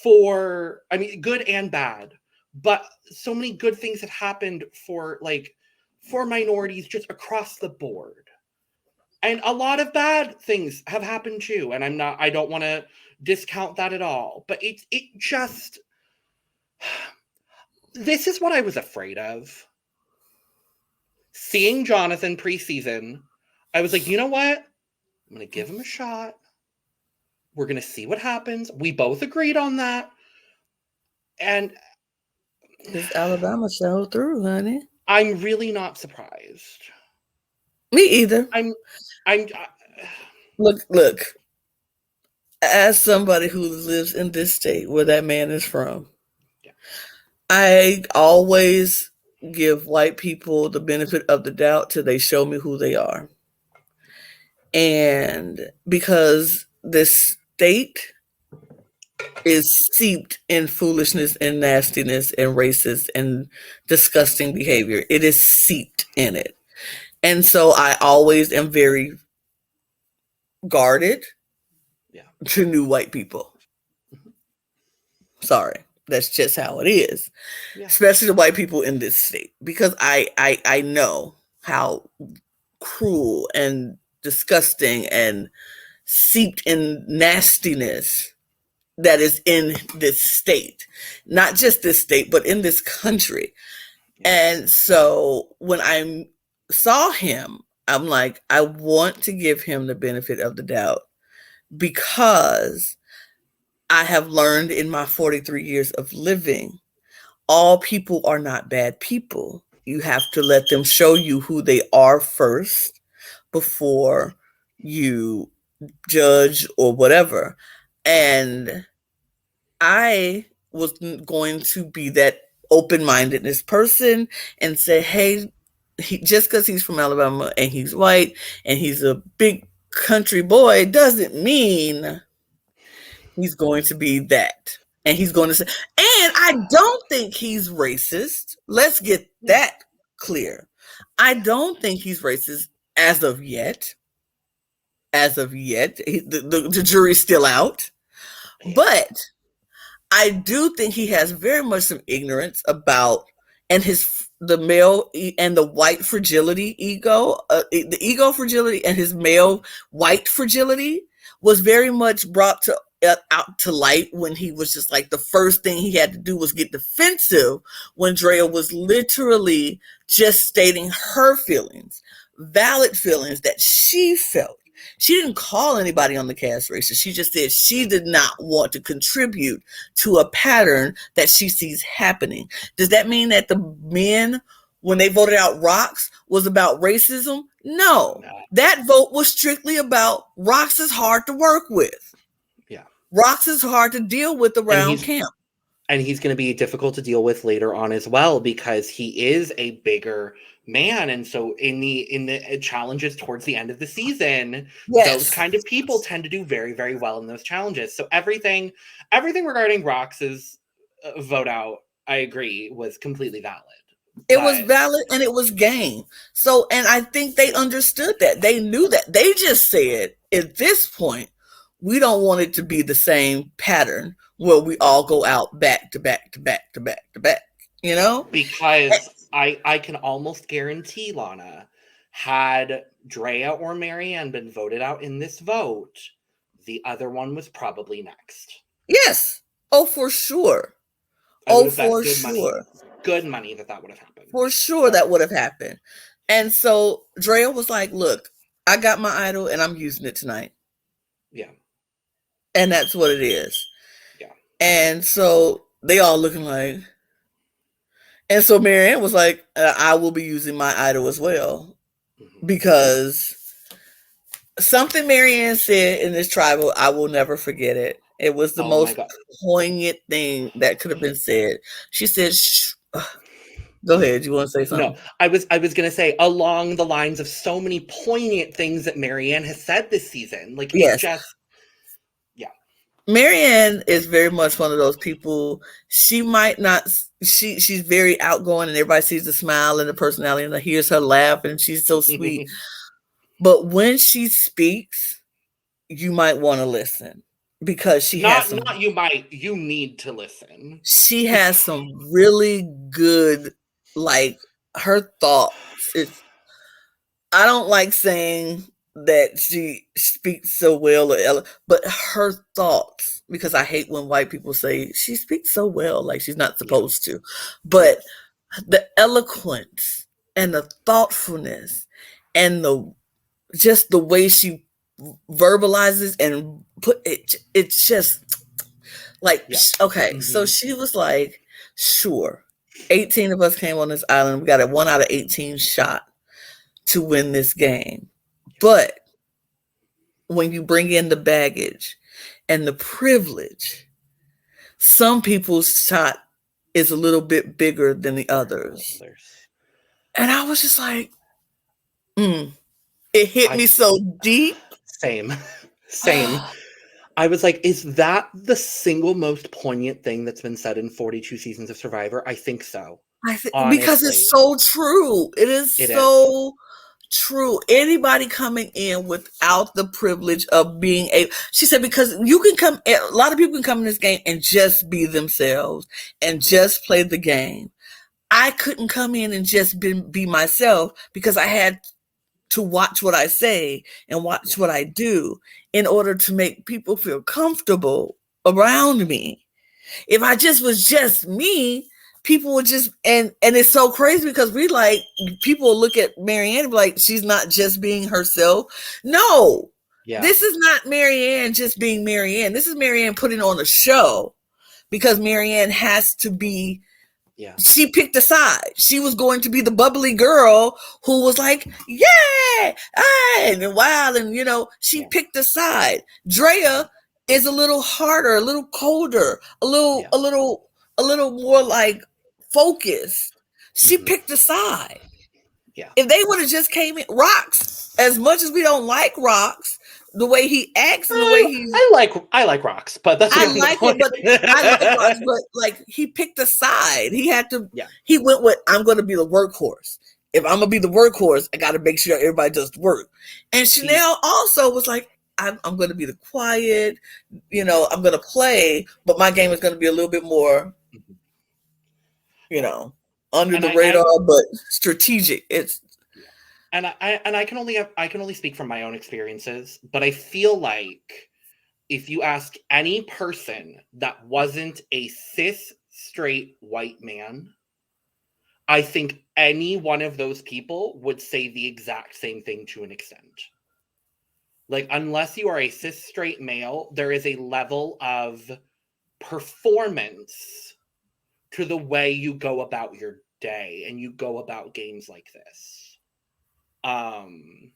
good and bad, but so many good things have happened for minorities just across the board. And a lot of bad things have happened too. And I don't want to discount that at all, but it just... This is what I was afraid of. Seeing Jonathan preseason, I was like, you know what? I'm going to give him a shot. We're going to see what happens. We both agreed on that. And this Alabama showed through, honey. I'm really not surprised. Me either. Look. As somebody who lives in this state where that man is from, I always give white people the benefit of the doubt till they show me who they are. And because this state is steeped in foolishness and nastiness and racist and disgusting behavior, it is seeped in it. And so I always am very guarded to new white people. Sorry. That's just how it is, especially the white people in this state, because I know how cruel and disgusting and seeped in nastiness that is in this state, not just this state, but in this country. And so when I saw him, I'm like, I want to give him the benefit of the doubt because I have learned in my 43 years of living, all people are not bad people. You have to let them show you who they are first before you judge or whatever. And I was going to be that open-mindedness person and say, hey, just because he's from Alabama and he's white and he's a big country boy doesn't mean he's going to be that. And he's going to say, and I don't think he's racist. Let's get that clear. I don't think he's racist as of yet. As of yet, the jury's still out. But I do think he has very much some ignorance about, and the male and the white fragility ego, the ego fragility and his male white fragility was very much brought out to light when he was just like, the first thing he had to do was get defensive when Drea was literally just stating her feelings, valid feelings that she felt. She didn't call anybody on the cast racist. She just said she did not want to contribute to a pattern that she sees happening. Does that mean that the men, when they voted out Rox, was about racism? No. That vote was strictly about Rox is hard to work with. Yeah. Rox is hard to deal with around camp. And he's going to be difficult to deal with later on as well because he is a bigger man, and so in the challenges towards the end of the season, those kind of people tend to do very, very well in those challenges. So everything regarding Rox's vote out, I agree, was completely valid. It was valid and it was game. So, and I think they understood that. They knew that. They just said at this point, we don't want it to be the same pattern where we all go out back to back to back to back to back, you know? Because I can almost guarantee, Lana, had Drea or Marianne been voted out in this vote, the other one was probably next. Yes. Oh, for sure. For sure. Good money that would have happened. For sure that would have happened. And so Drea was like, look, I got my idol and I'm using it tonight. Yeah. And that's what it is. Yeah. And so they all looking like, and so Marianne was like, I will be using my idol as well. Because something Marianne said in this tribal, I will never forget it. It was the most poignant thing that could have been said. She said, shh. Go ahead. You want to say something? No, I was going to say along the lines of so many poignant things that Marianne has said this season. Like, it's just, Marianne is very much one of those people. She might not, she's very outgoing and everybody sees the smile and the personality and hears her laugh and she's so sweet. But when she speaks, you might want to listen because she you need to listen. She has some really good, like, her thoughts. I don't like saying that she speaks so well, but her thoughts, because I hate when white people say she speaks so well, like she's not supposed to. But the eloquence and the thoughtfulness and just the way she verbalizes and it's just like, okay. So she was like, sure, 18 of us came on this island. We got a 1 out of 18 shot to win this game. But when you bring in the baggage and the privilege, some people's shot is a little bit bigger than the others. And I was just like, it hit me so deep. Same. I was like, is that the single most poignant thing that's been said in 42 seasons of Survivor? I think so. Because it's so true. It is so true. Anybody coming in without the privilege of being she said, because you can come, a lot of people can come in this game and just be themselves and just play the game. I couldn't come in and just be myself because I had to watch what I say and watch what I do in order to make people feel comfortable around me. If I just was just me, people would just and it's so crazy because we like people look at Marianne like she's not just being herself. No, Yeah. this is not Marianne just being Marianne. This is Marianne putting on a show because Marianne has to be. Yeah. She picked a side. She was going to be the bubbly girl who was like, "Yeah, and wild," and she picked a side. Drea is a little harder, a little colder, a little more like focused. She picked a side. Yeah. If they would have just came in, Rocks, as much as we don't like Rocks, the way he acts and the way he's I like Rocks, but that's I like it, but I like Rocks, but like he picked a side. He had to he went with I'm gonna be the workhorse. If I'm gonna be the workhorse, I gotta make sure everybody does the work. And Chanel also was like, I'm gonna be the quiet, I'm gonna play, but my game is gonna be a little bit more, under the radar, but strategic. It's and I can only speak from my own experiences, but I feel like if you ask any person that wasn't a cis straight white man, I think any one of those people would say the exact same thing to an extent. Like, unless you are a cis straight male, there is a level of performance to the way you go about your day and you go about games like this. And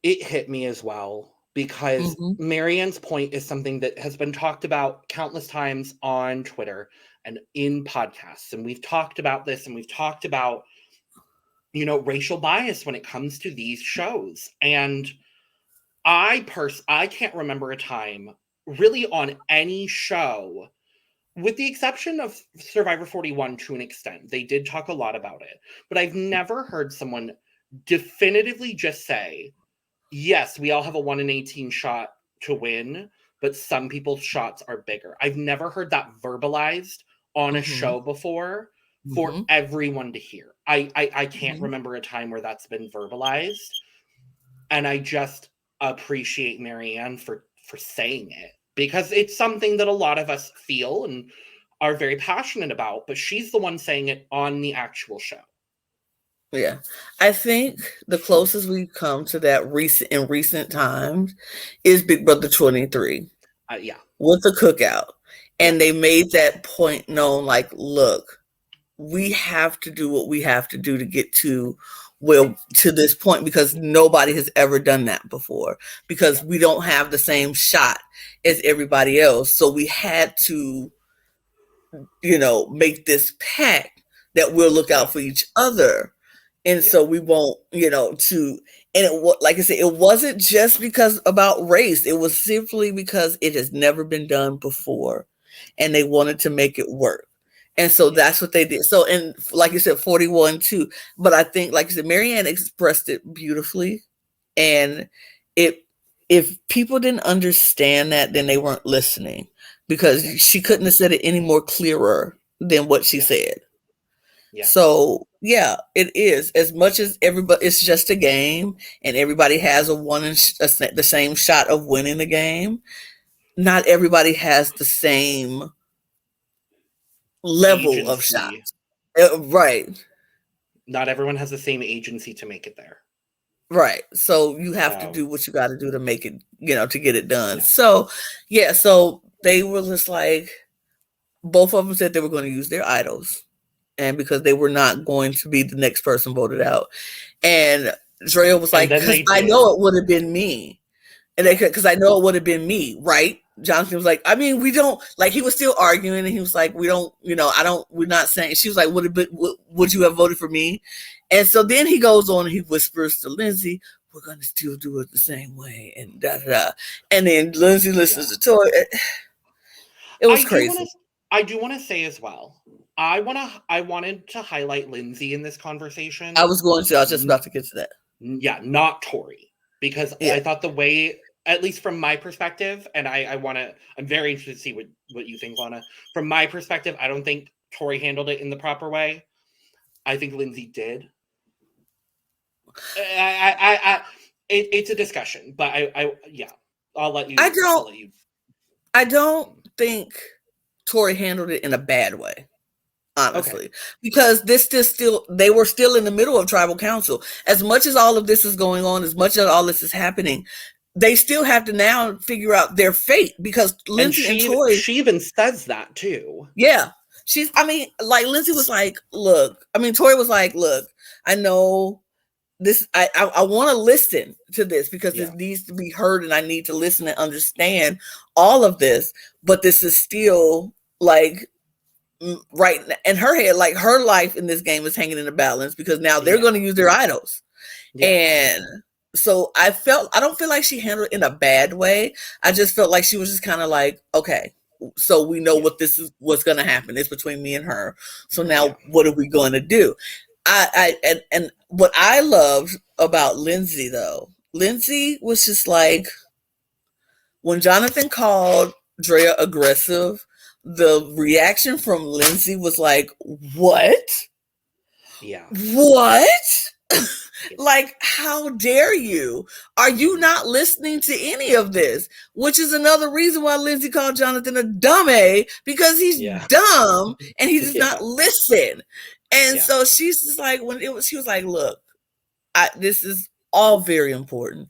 it hit me as well because Marianne's point is something that has been talked about countless times on Twitter and in podcasts. And we've talked about this and we've talked about, racial bias when it comes to these shows. And I can't remember a time really on any show, with the exception of Survivor 41 to an extent. They did talk a lot about it, but I've never heard someone definitively just say, yes, we all have a 1 in 18 shot to win, but some people's shots are bigger. I've never heard that verbalized on a show before for everyone to hear. I can't remember a time where that's been verbalized. And I just appreciate Marianne for saying it, because it's something that a lot of us feel and are very passionate about, but she's the one saying it on the actual show. Yeah, I think the closest we've come to that in recent times is Big Brother 23. With the cookout. And they made that point known, like, look, we have to do what we have to do to get to this point, because nobody has ever done that before, because we don't have the same shot as everybody else. So we had to, make this pact that we'll look out for each other. And so we won't, like I said, it wasn't just because about race. It was simply because it has never been done before and they wanted to make it work. And so that's what they did. So, and like you said, 41 too. But I think, like you said, Marianne expressed it beautifully. And if people didn't understand that, then they weren't listening, because she couldn't have said it any more clearer than what she said. Yeah. So yeah, it is. As much as everybody, it's just a game, and everybody has the same shot of winning the game. Not everybody has the same level agency of shots. Right. Not everyone has the same agency to make it there. Right. So you have to do what you got to do to make it, to get it done. Yeah. So yeah. So they were just like, both of them said they were going to use their idols. And because they were not going to be the next person voted out. And Drea was like, because I know it would have been me. And because I know it would have been me, right? Jonathan was like, I mean, we don't, like, he was still arguing, and he was like, we don't, we're not saying. She was like, would you have voted for me? And so then he goes on and he whispers to Lindsay, we're going to still do it the same way, and da-da-da. And then Lindsay listens to Tori. It was crazy. I do want to say as well, I wanted to highlight Lindsay in this conversation. I was just about to get to that. Yeah, not Tori, because I thought the way, at least from my perspective, and I'm very interested to see what you think, Lana. From my perspective, I don't think Tori handled it in the proper way. I think Lindsay did. It's a discussion, but yeah, I'll let I you. I'll don't let you. I don't think Tori handled it in a bad way, Okay. honestly, because they were still in the middle of tribal council. As much as all of this is going on, as much as all this is happening, they still have to now figure out their fate because And Lindsay and Tori, she even says that too. yeah, I mean, like Lindsay was like, look, I mean, Tori was like, look, I know this, I want to listen to this because Yeah. this needs to be heard and I need to listen and understand all of this, but this is still like right in her head, like her life in this game is hanging in the balance because now they're Yeah. going to use their idols. Yeah. And so I don't feel like she handled it in a bad way. I just felt like she was just kind of like, okay, so we know what's going to happen. It's between me and her. So now what are we going to do? And what I loved about Lindsay though, Lindsay was just like, when Jonathan called Drea aggressive, the reaction from Lindsay was like, what? Yeah. What? Like, how dare you? Are you not listening to any of this? Which is another reason why Lindsay called Jonathan a dummy, because he's dumb and he does not listen. And so she's just like, she was like, look, this is all very important.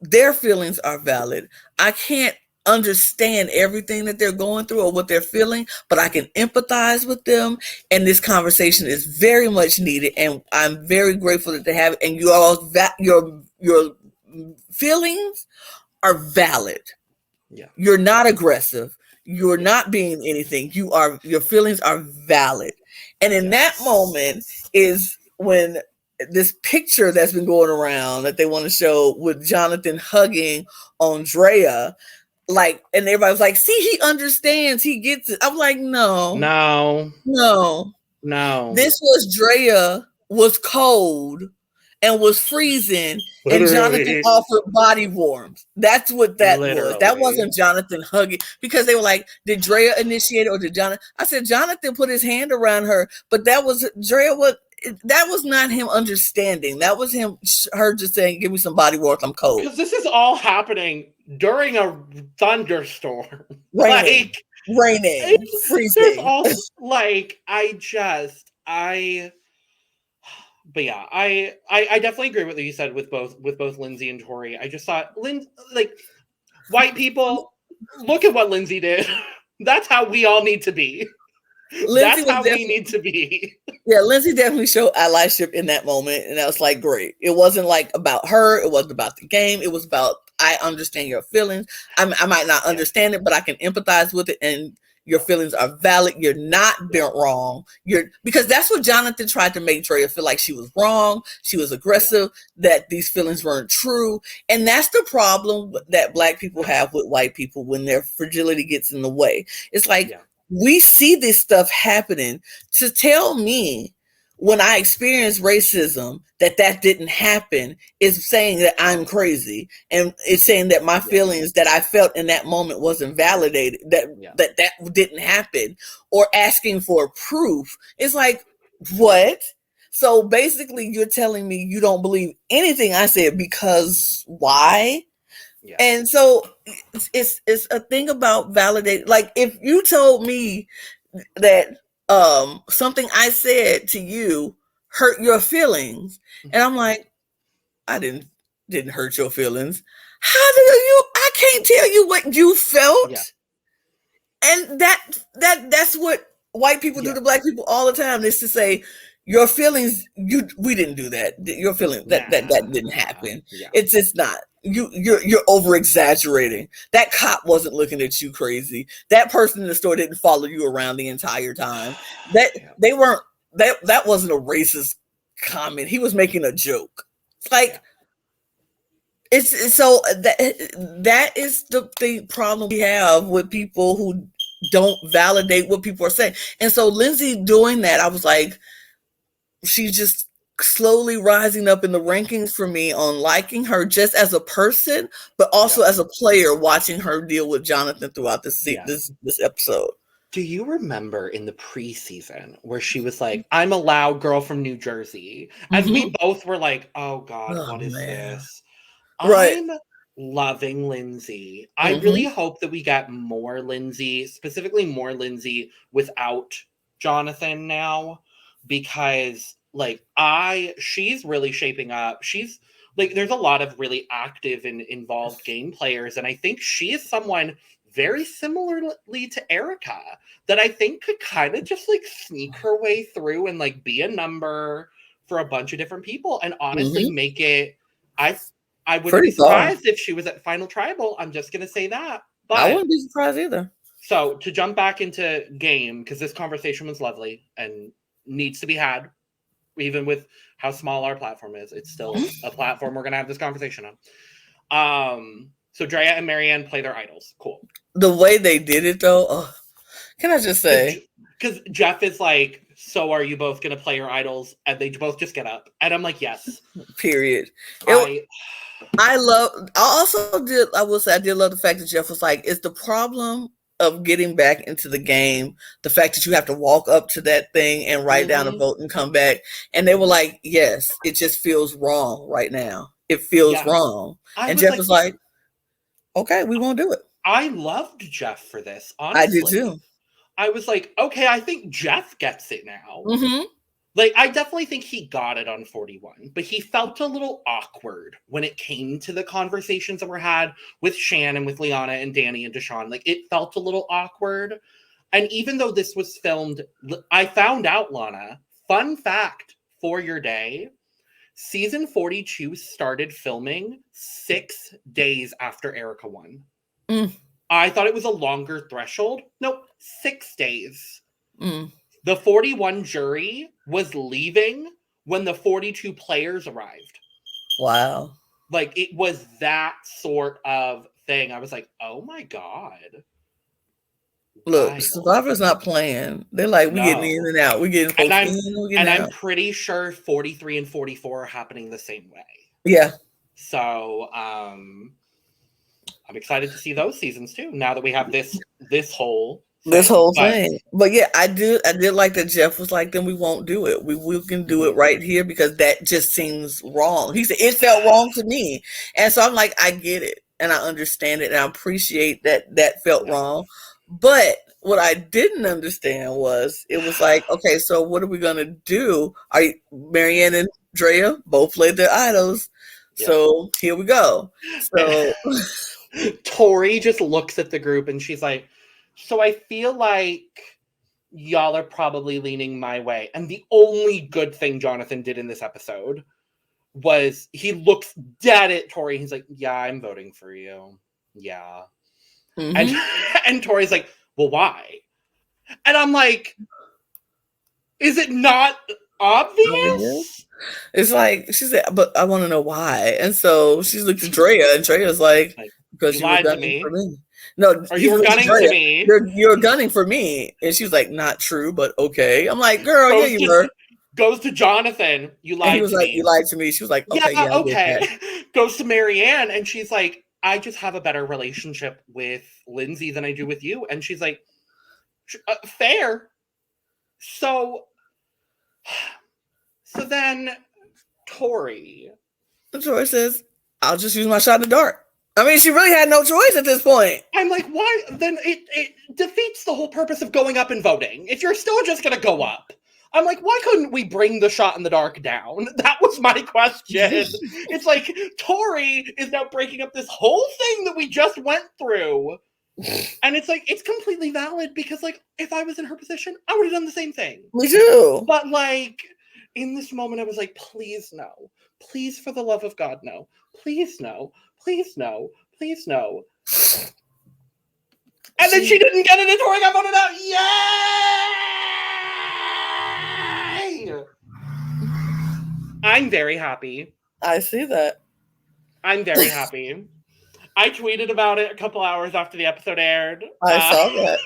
Their feelings are valid. I can't understand everything that they're going through or what they're feeling, but I can empathize with them. And this conversation is very much needed. And I'm very grateful that they have it. And your feelings are valid. Yeah. You're not aggressive. You're not being anything. Your feelings are valid. And in that moment is when this picture that's been going around that they want to show with Jonathan hugging Andrea, like, and everybody was like, see, he understands, he gets it. I'm like, no. This was Drea was cold and was freezing, and Jonathan offered body warmth. That's what that was. That wasn't Jonathan hugging, because they were like, did Drea initiate it or did Jonathan? I said, Jonathan put his hand around her, but that was that was not him understanding. That was her just saying, give me some body warmth, I'm cold. Because this is all happening during a thunderstorm. Raining. Freezing. There's all but yeah, I definitely agree with what you said with both Lindsay and Tori. I just thought, white people, look at what Lindsay did. That's how we all need to be. That's how we need to be. Yeah, Lindsay definitely showed allyship in that moment, and that was like great. It wasn't like about her. It wasn't about the game. It was about, I understand your feelings. I might not understand it, but I can empathize with it, and your feelings are valid. You're not bent wrong. Because that's what Jonathan tried to make Drea feel, like she was wrong. She was aggressive, that these feelings weren't true. And that's the problem that Black people have with white people when their fragility gets in the way. It's like, we see this stuff happening. To tell me when I experienced racism that didn't happen is saying that I'm crazy, and it's saying that my feelings that I felt in that moment wasn't validated, that didn't happen, or asking for proof. It's like, what? So basically you're telling me you don't believe anything I said, because why? Yeah. And so it's a thing about validate. Like, if you told me that something I said to you hurt your feelings, and I'm like, I didn't hurt your feelings. How do you? I can't tell you what you felt. Yeah. And that's what white people do to Black people all the time, is to say, your feelings, we didn't do that. Your feelings, that didn't happen. Yeah. It's just not. You're over exaggerating. That cop wasn't looking at you crazy. That person in the store didn't follow you around the entire time. They weren't. That wasn't a racist comment. He was making a joke. Like, it's so that is the problem we have with people who don't validate what people are saying. And so Lindsay doing that, I was like, she's just slowly rising up in the rankings for me on liking her just as a person, but also as a player, watching her deal with Jonathan throughout this episode. Do you remember in the preseason where she was like, I'm a loud girl from New Jersey? And we both were like, oh God, Oh what is man. this? Right. I'm loving Lindsay. I really Mm-hmm. hope that we get more Lindsay, specifically more Lindsay without Jonathan now, because she's really shaping up. She's like, there's a lot of really active and involved game players, and I think she is someone very similarly to Erica that I think could kind of just like sneak her way through and like be a number for a bunch of different people and honestly Mm-hmm. make it. I wouldn't be Pretty far. surprised if she was at Final Tribal. I'm just going to say that. I But wouldn't be surprised either. so to jump back into game, because this conversation was lovely and needs to be had, even with how small our platform is, it's still a platform we're going to have this conversation on. So Drea and Marianne play their idols. Cool. The way they did it, though, can I just say? Because Jeff is like, so are you both going to play your idols? And they both just get up. And I'm like, yes. Period. I will say I did love the fact that Jeff was like, is the problem of getting back into the game the fact that you have to walk up to that thing and write down a vote and come back? And they were like, yes, it just feels wrong right now. It feels wrong. And Jeff was like, okay, we won't do it. I loved Jeff for this, honestly. I did too. I was like, okay, I think Jeff gets it now. Mm-hmm. Like, I definitely think he got it on 41, but he felt a little awkward when it came to the conversations that were had with Shan and with Liana and Danny and Deshawn. Like, it felt a little awkward. And even though this was filmed, I found out, Lana, fun fact for your day, season 42 started filming 6 days after Erica won. I thought it was a longer threshold. Nope, 6 days. The 41 jury was leaving when the 42 players arrived. Wow. Like, it was that sort of thing. I was like, oh my God. Look, Survivor's not playing. They're like, we getting in and out. We getting folks I'm pretty sure 43 and 44 are happening the same way. Yeah. So, I'm excited to see those seasons too, now that we have this whole thing. But yeah, I did like that Jeff was like, then we won't do it. We can do it right here because that just seems wrong. He said it felt wrong to me. And so I'm like, I get it and I understand it and I appreciate that felt wrong. But what I didn't understand was it was like, okay, so what are we gonna do? Marianne and Drea both played their idols. So here we go. So Tori just looks at the group and she's like, so I feel like y'all are probably leaning my way. And the only good thing Jonathan did in this episode was he looks dead at Tori. He's like, yeah, I'm voting for you. Yeah. Mm-hmm. And Tori's like, well, why? And I'm like, is it not obvious? It's like, she said, but I want to know why. And so she's looked at Drea and Drea's like, because you were gunning for me. No, or you were gunning to me. You're gunning for me. And she was like, not true, but okay. I'm like, girl, yeah, you were. Goes to Jonathan. You lied to me. He was like, you lied to me. She was like, okay, yeah, okay. Goes to Marianne and she's like, I just have a better relationship with Lindsay than I do with you. And she's like, fair. So then Tori says, I'll just use my shot in the dark. I mean, she really had no choice at this point. I'm like, why? Then it defeats the whole purpose of going up and voting. If you're still just going to go up. I'm like, why couldn't we bring the shot in the dark down? That was my question. It's like, Tori is now breaking up this whole thing that we just went through. And it's like, it's completely valid because, like, if I was in her position, I would have done the same thing. Me too. But, like, in this moment, I was like, please no. Please, for the love of God, no. Please no. Please no. Please no. And then she didn't get it and Tori got voted out. Yay! I'm very happy. I see that. I'm very happy. I tweeted about it a couple hours after the episode aired. I saw that.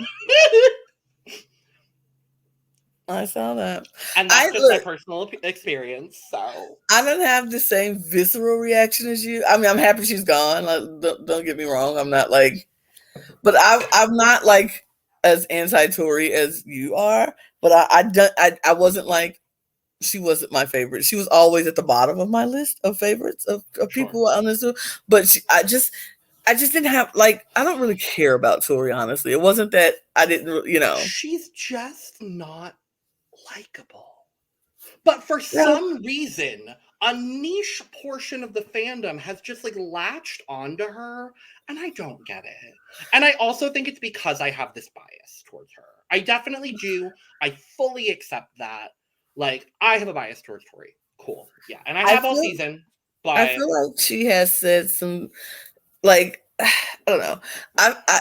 I saw that. And that's just my personal experience. So I don't have the same visceral reaction as you. I mean, I'm happy she's gone. Like, don't get me wrong. I'm not like, but I'm not like as anti-Tory as you are, but I wasn't like, she wasn't my favorite. She was always at the bottom of my list of favorites of people on this. But I just didn't have, like, I don't really care about Tori, honestly. It wasn't that I didn't, She's just not likable. But for some reason, a niche portion of the fandom has just like latched onto her, and I don't get it. And I also think it's because I have this bias towards her. I definitely do. I fully accept that. Like, I have a bias towards Tori. Cool. Yeah. And I have all season, but I feel like she has said some, like, I don't know.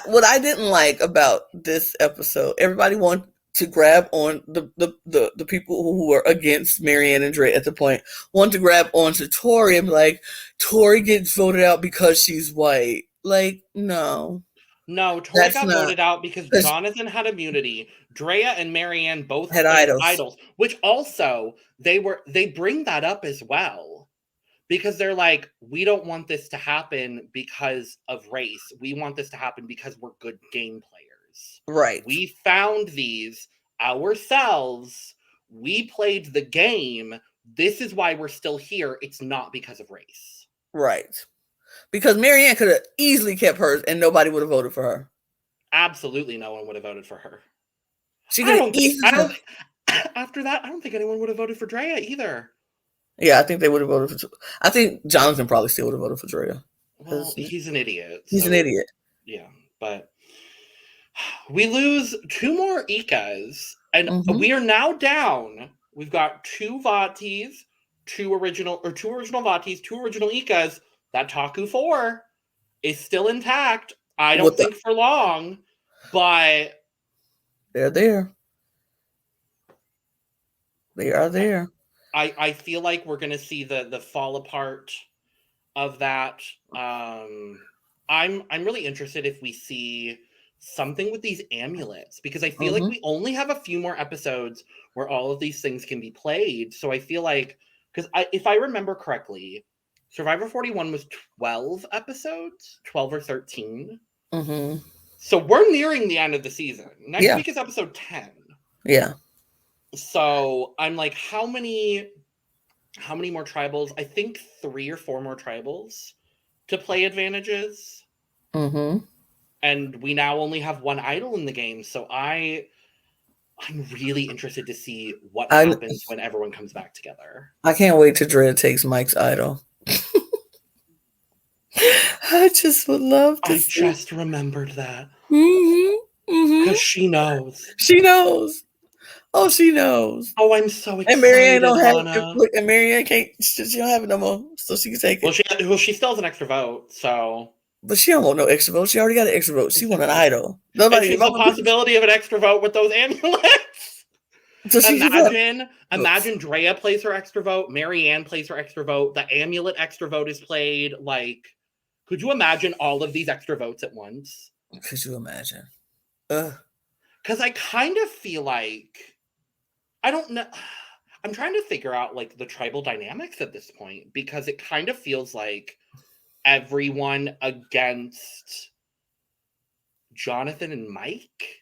What I didn't like about this episode, everybody wanted to grab on the people who were against Marianne and Dre at the point, wanted to grab onto Tori and be like, Tori gets voted out because she's white. Like, no. No, Tori got voted out because Jonathan had immunity. Drea and Marianne both had idols, which also they bring that up as well. Because they're like, we don't want this to happen because of race. We want this to happen because we're good game players. Right. We found these ourselves. We played the game. This is why we're still here. It's not because of race. Right. Because Marianne could have easily kept hers and nobody would have voted for her. Absolutely no one would have voted for her. After that, I don't think anyone would have voted for Drea either. Yeah, I think they would have voted for. I think Jonathan probably still would have voted for Drea. Well, he's an idiot. He's an idiot. Yeah, but we lose 2 more Ikas, and we are now down. We've got 2 Vatis, 2 original Vatis, 2 original Ikas. That Taku 4 is still intact. I don't think for long, but they're there. They are there. I feel like we're gonna see the fall apart of that. I'm really interested if we see something with these amulets, because I feel like we only have a few more episodes where all of these things can be played. So I feel like, because if I remember correctly, Survivor 41 was 12 episodes, 12 or 13. So we're nearing the end of the season. Next week is episode 10. Yeah. So I'm like, how many more tribals? I think 3 or 4 more tribals to play advantages. And we now only have 1 idol in the game. So I'm really interested to see what happens when everyone comes back together. I can't wait till Drea takes Mike's idol. I just would love to. I just remembered that. Because she knows. She knows. Oh, she knows. Oh, I'm so excited. And Marianne don't have it. And Marianne can't. She don't have it no more, so she can take it. Well, she still has an extra vote, so. But she don't want no extra vote. She already got an extra vote. She want an idol. Nobody. The possibility of an extra vote with those amulets. So imagine Drea plays her extra vote. Marianne plays her extra vote. The amulet extra vote is played. Like, could you imagine all of these extra votes at once? Could you imagine? Because I kind of feel like, I don't know. I'm trying to figure out like the tribal dynamics at this point, because it kind of feels like everyone against Jonathan and Mike.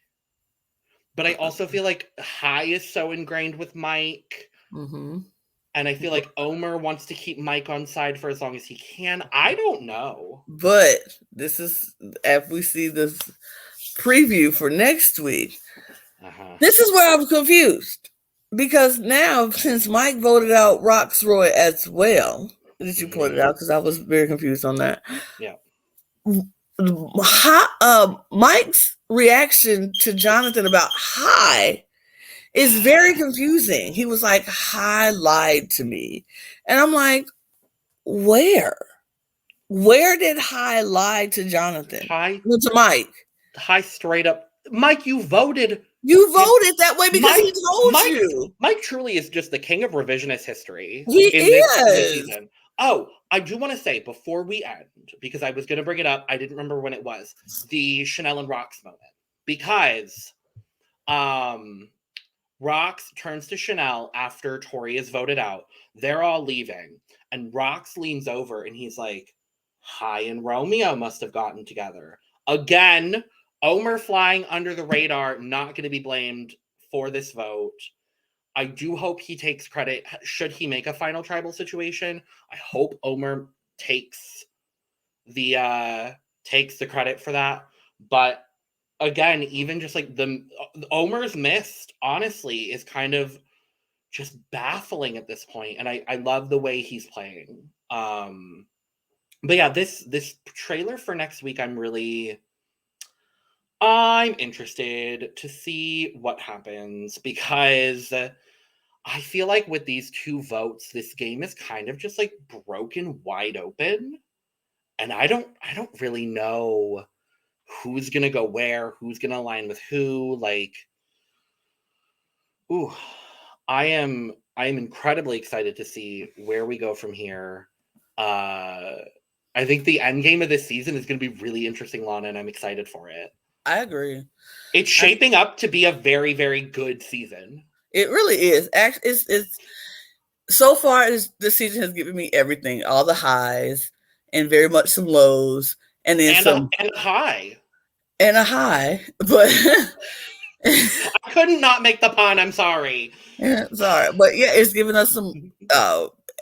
But I also feel like Hai is so ingrained with Mike. And I feel like Omer wants to keep Mike on side for as long as he can. I don't know. But this is, after we see this preview for next week, this is where I'm confused. Because now, since Mike voted out Roxroy as well, that you pointed out, because I was very confused on that. Yeah. Mike's reaction to Jonathan about Hai is very confusing. He was like, Hai lied to me. And I'm like, where? Where did Hai lie to Jonathan? To Mike. Hai straight up. Mike, you voted. You voted that way because he told you. Mike truly is just the king of revisionist history. He is. This season. Oh, I do want to say before we end, because I was going to bring it up, I didn't remember when it was, the Chanel and Rox moment. Because Rox turns to Chanel after Tori is voted out. They're all leaving. And Rox leans over and he's like, Hai and Romeo must have gotten together. Again, Omer flying under the radar, not going to be blamed for this vote. I do hope he takes credit. Should he make a final tribal situation, I hope Omer takes the credit for that. But again, even just like the Omer's missed, honestly, is kind of just baffling at this point. And I love the way he's playing. But yeah, this trailer for next week, I'm interested to see what happens, because I feel like with these two votes, this game is kind of just like broken wide open. And I don't really know who's gonna go where, who's gonna align with who. Like, ooh, I am incredibly excited to see where we go from here. I think the end game of this season is going to be really interesting, Lana, and I'm excited for it. I agree. It's shaping up to be a very, very good season. It really is. Actually, it's so far this season has given me everything, all the highs and very much some lows, and then a high. And a high, but I couldn't not make the pun. I'm sorry. Yeah, sorry, but yeah, it's given us some.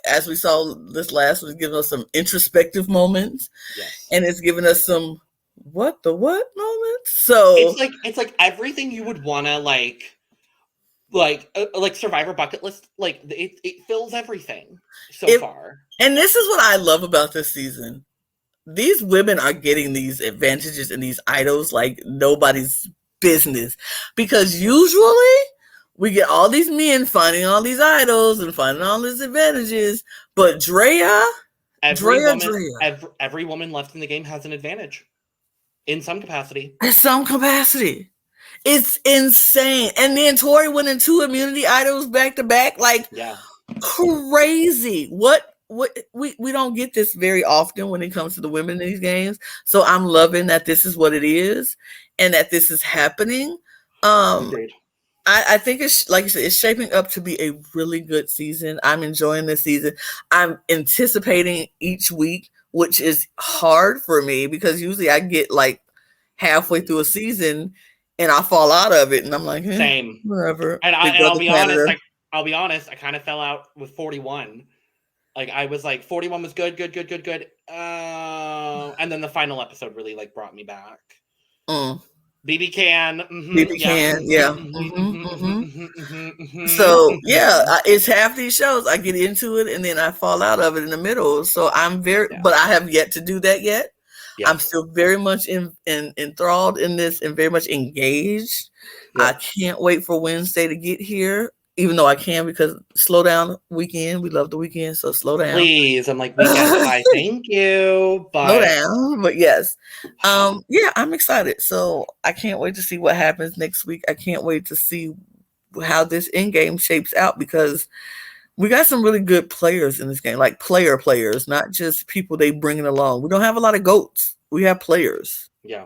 As we saw this last one, it's given us some introspective moments, yes, and it's given us some what moments. So it's like everything you would want to like Survivor bucket list. Like it fills everything so far. And this is what I love about this season. These women are getting these advantages and these idols like nobody's business, because usually we get all these men finding all these idols and finding all these advantages, but every woman left in the game has an advantage in some capacity. In some capacity. It's insane. And then Tori winning 2 immunity idols back to back, like crazy. What we don't get this very often when it comes to the women in these games. So I'm loving that this is what it is and that this is happening. I think it's, like you said, it's shaping up to be a really good season. I'm enjoying this season. I'm anticipating each week, which is hard for me because usually I get like halfway through a season and I fall out of it, and I'm like, same, whatever. And I'll be honest. I'll be honest. I kind of fell out with 41. Like I was like, 41 was good. And then the final episode really like brought me back. BB can. BB can, yeah. So, yeah, it's half these shows. I get into it and then I fall out of it in the middle. So but I have yet to do that yet. Yes. I'm still very much enthralled in this and very much engaged. Yes. I can't wait for Wednesday to get here, even though I can, because slow down weekend. We love the weekend, so slow down. Please, I'm like, weekend high, thank you. But slow down, but yes. Yeah, I'm excited. So I can't wait to see what happens next week. I can't wait to see how this end game shapes out, because we got some really good players in this game, like players, not just people they bringing along. We don't have a lot of goats. We have players. Yeah.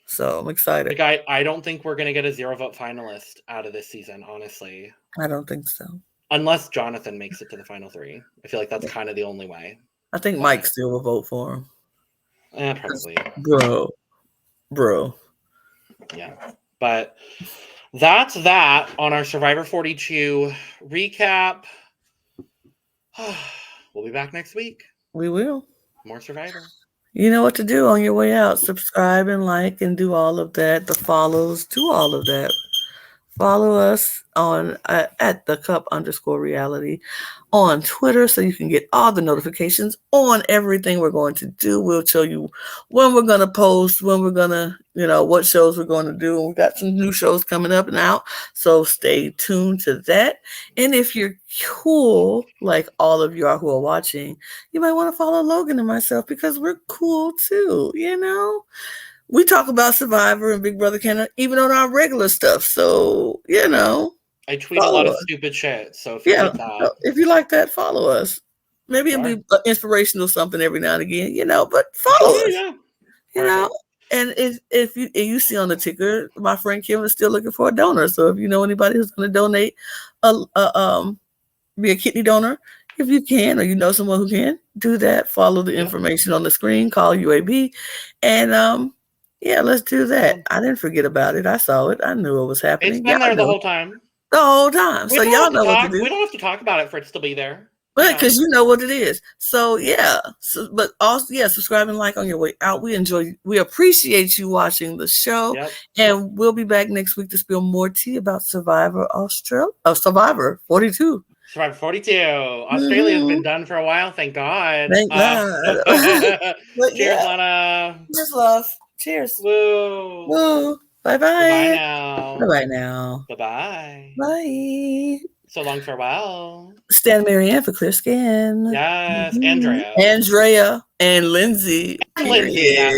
So I'm excited. Like I don't think we're going to get a 0 vote finalist out of this season, honestly. I don't think so. Unless Jonathan makes it to the final 3. I feel like that's kind of the only way. I think Mike still will vote for him. Probably. Bro. Yeah. But that's that on our Survivor 42 recap. We'll be back next week. We will. More Survivor. You know what to do on your way out. Subscribe and like and do all of that. The follows, do all of that. Follow us on at @thecup_reality on Twitter so you can get all the notifications on everything we're going to do. We'll tell you when we're going to post, when we're going to, what shows we're going to do. We've got some new shows coming up and out, so stay tuned to that. And if you're cool, like all of you are who are watching, you might want to follow Logan and myself, because we're cool too, We talk about Survivor and Big Brother Canada even on our regular stuff. So, I tweet a lot of stupid shit. So if you like that. If you like that, follow us. Maybe it'll be inspirational something every now and again, but follow us. Yeah. And if you see on the ticker, my friend Kim is still looking for a donor. So if you know anybody who's going to donate, be a kidney donor, if you can, or you know someone who can, do that. Follow the information on the screen. Call UAB, and Yeah, let's do that. I didn't forget about it. I saw it. I knew it was happening. It's been there the whole time. The whole time. So y'all know what to do. We don't have to talk about it for it to still be there. But because you know what it is. So yeah. But also, subscribe and like on your way out. We appreciate you watching the show. Yep. And we'll be back next week to spill more tea about Survivor 42. Survivor 42. Australia has been done for a while, thank God. Thank God. Cheers, Lana. Cheers, love. Cheers. Woo. Woo. Bye-bye. Bye now. Bye-bye now. Bye-bye. Bye. So long, farewell. Stan Marianne for clear skin. Yes, Andrea and Lindsay. And Lindsay, yeah.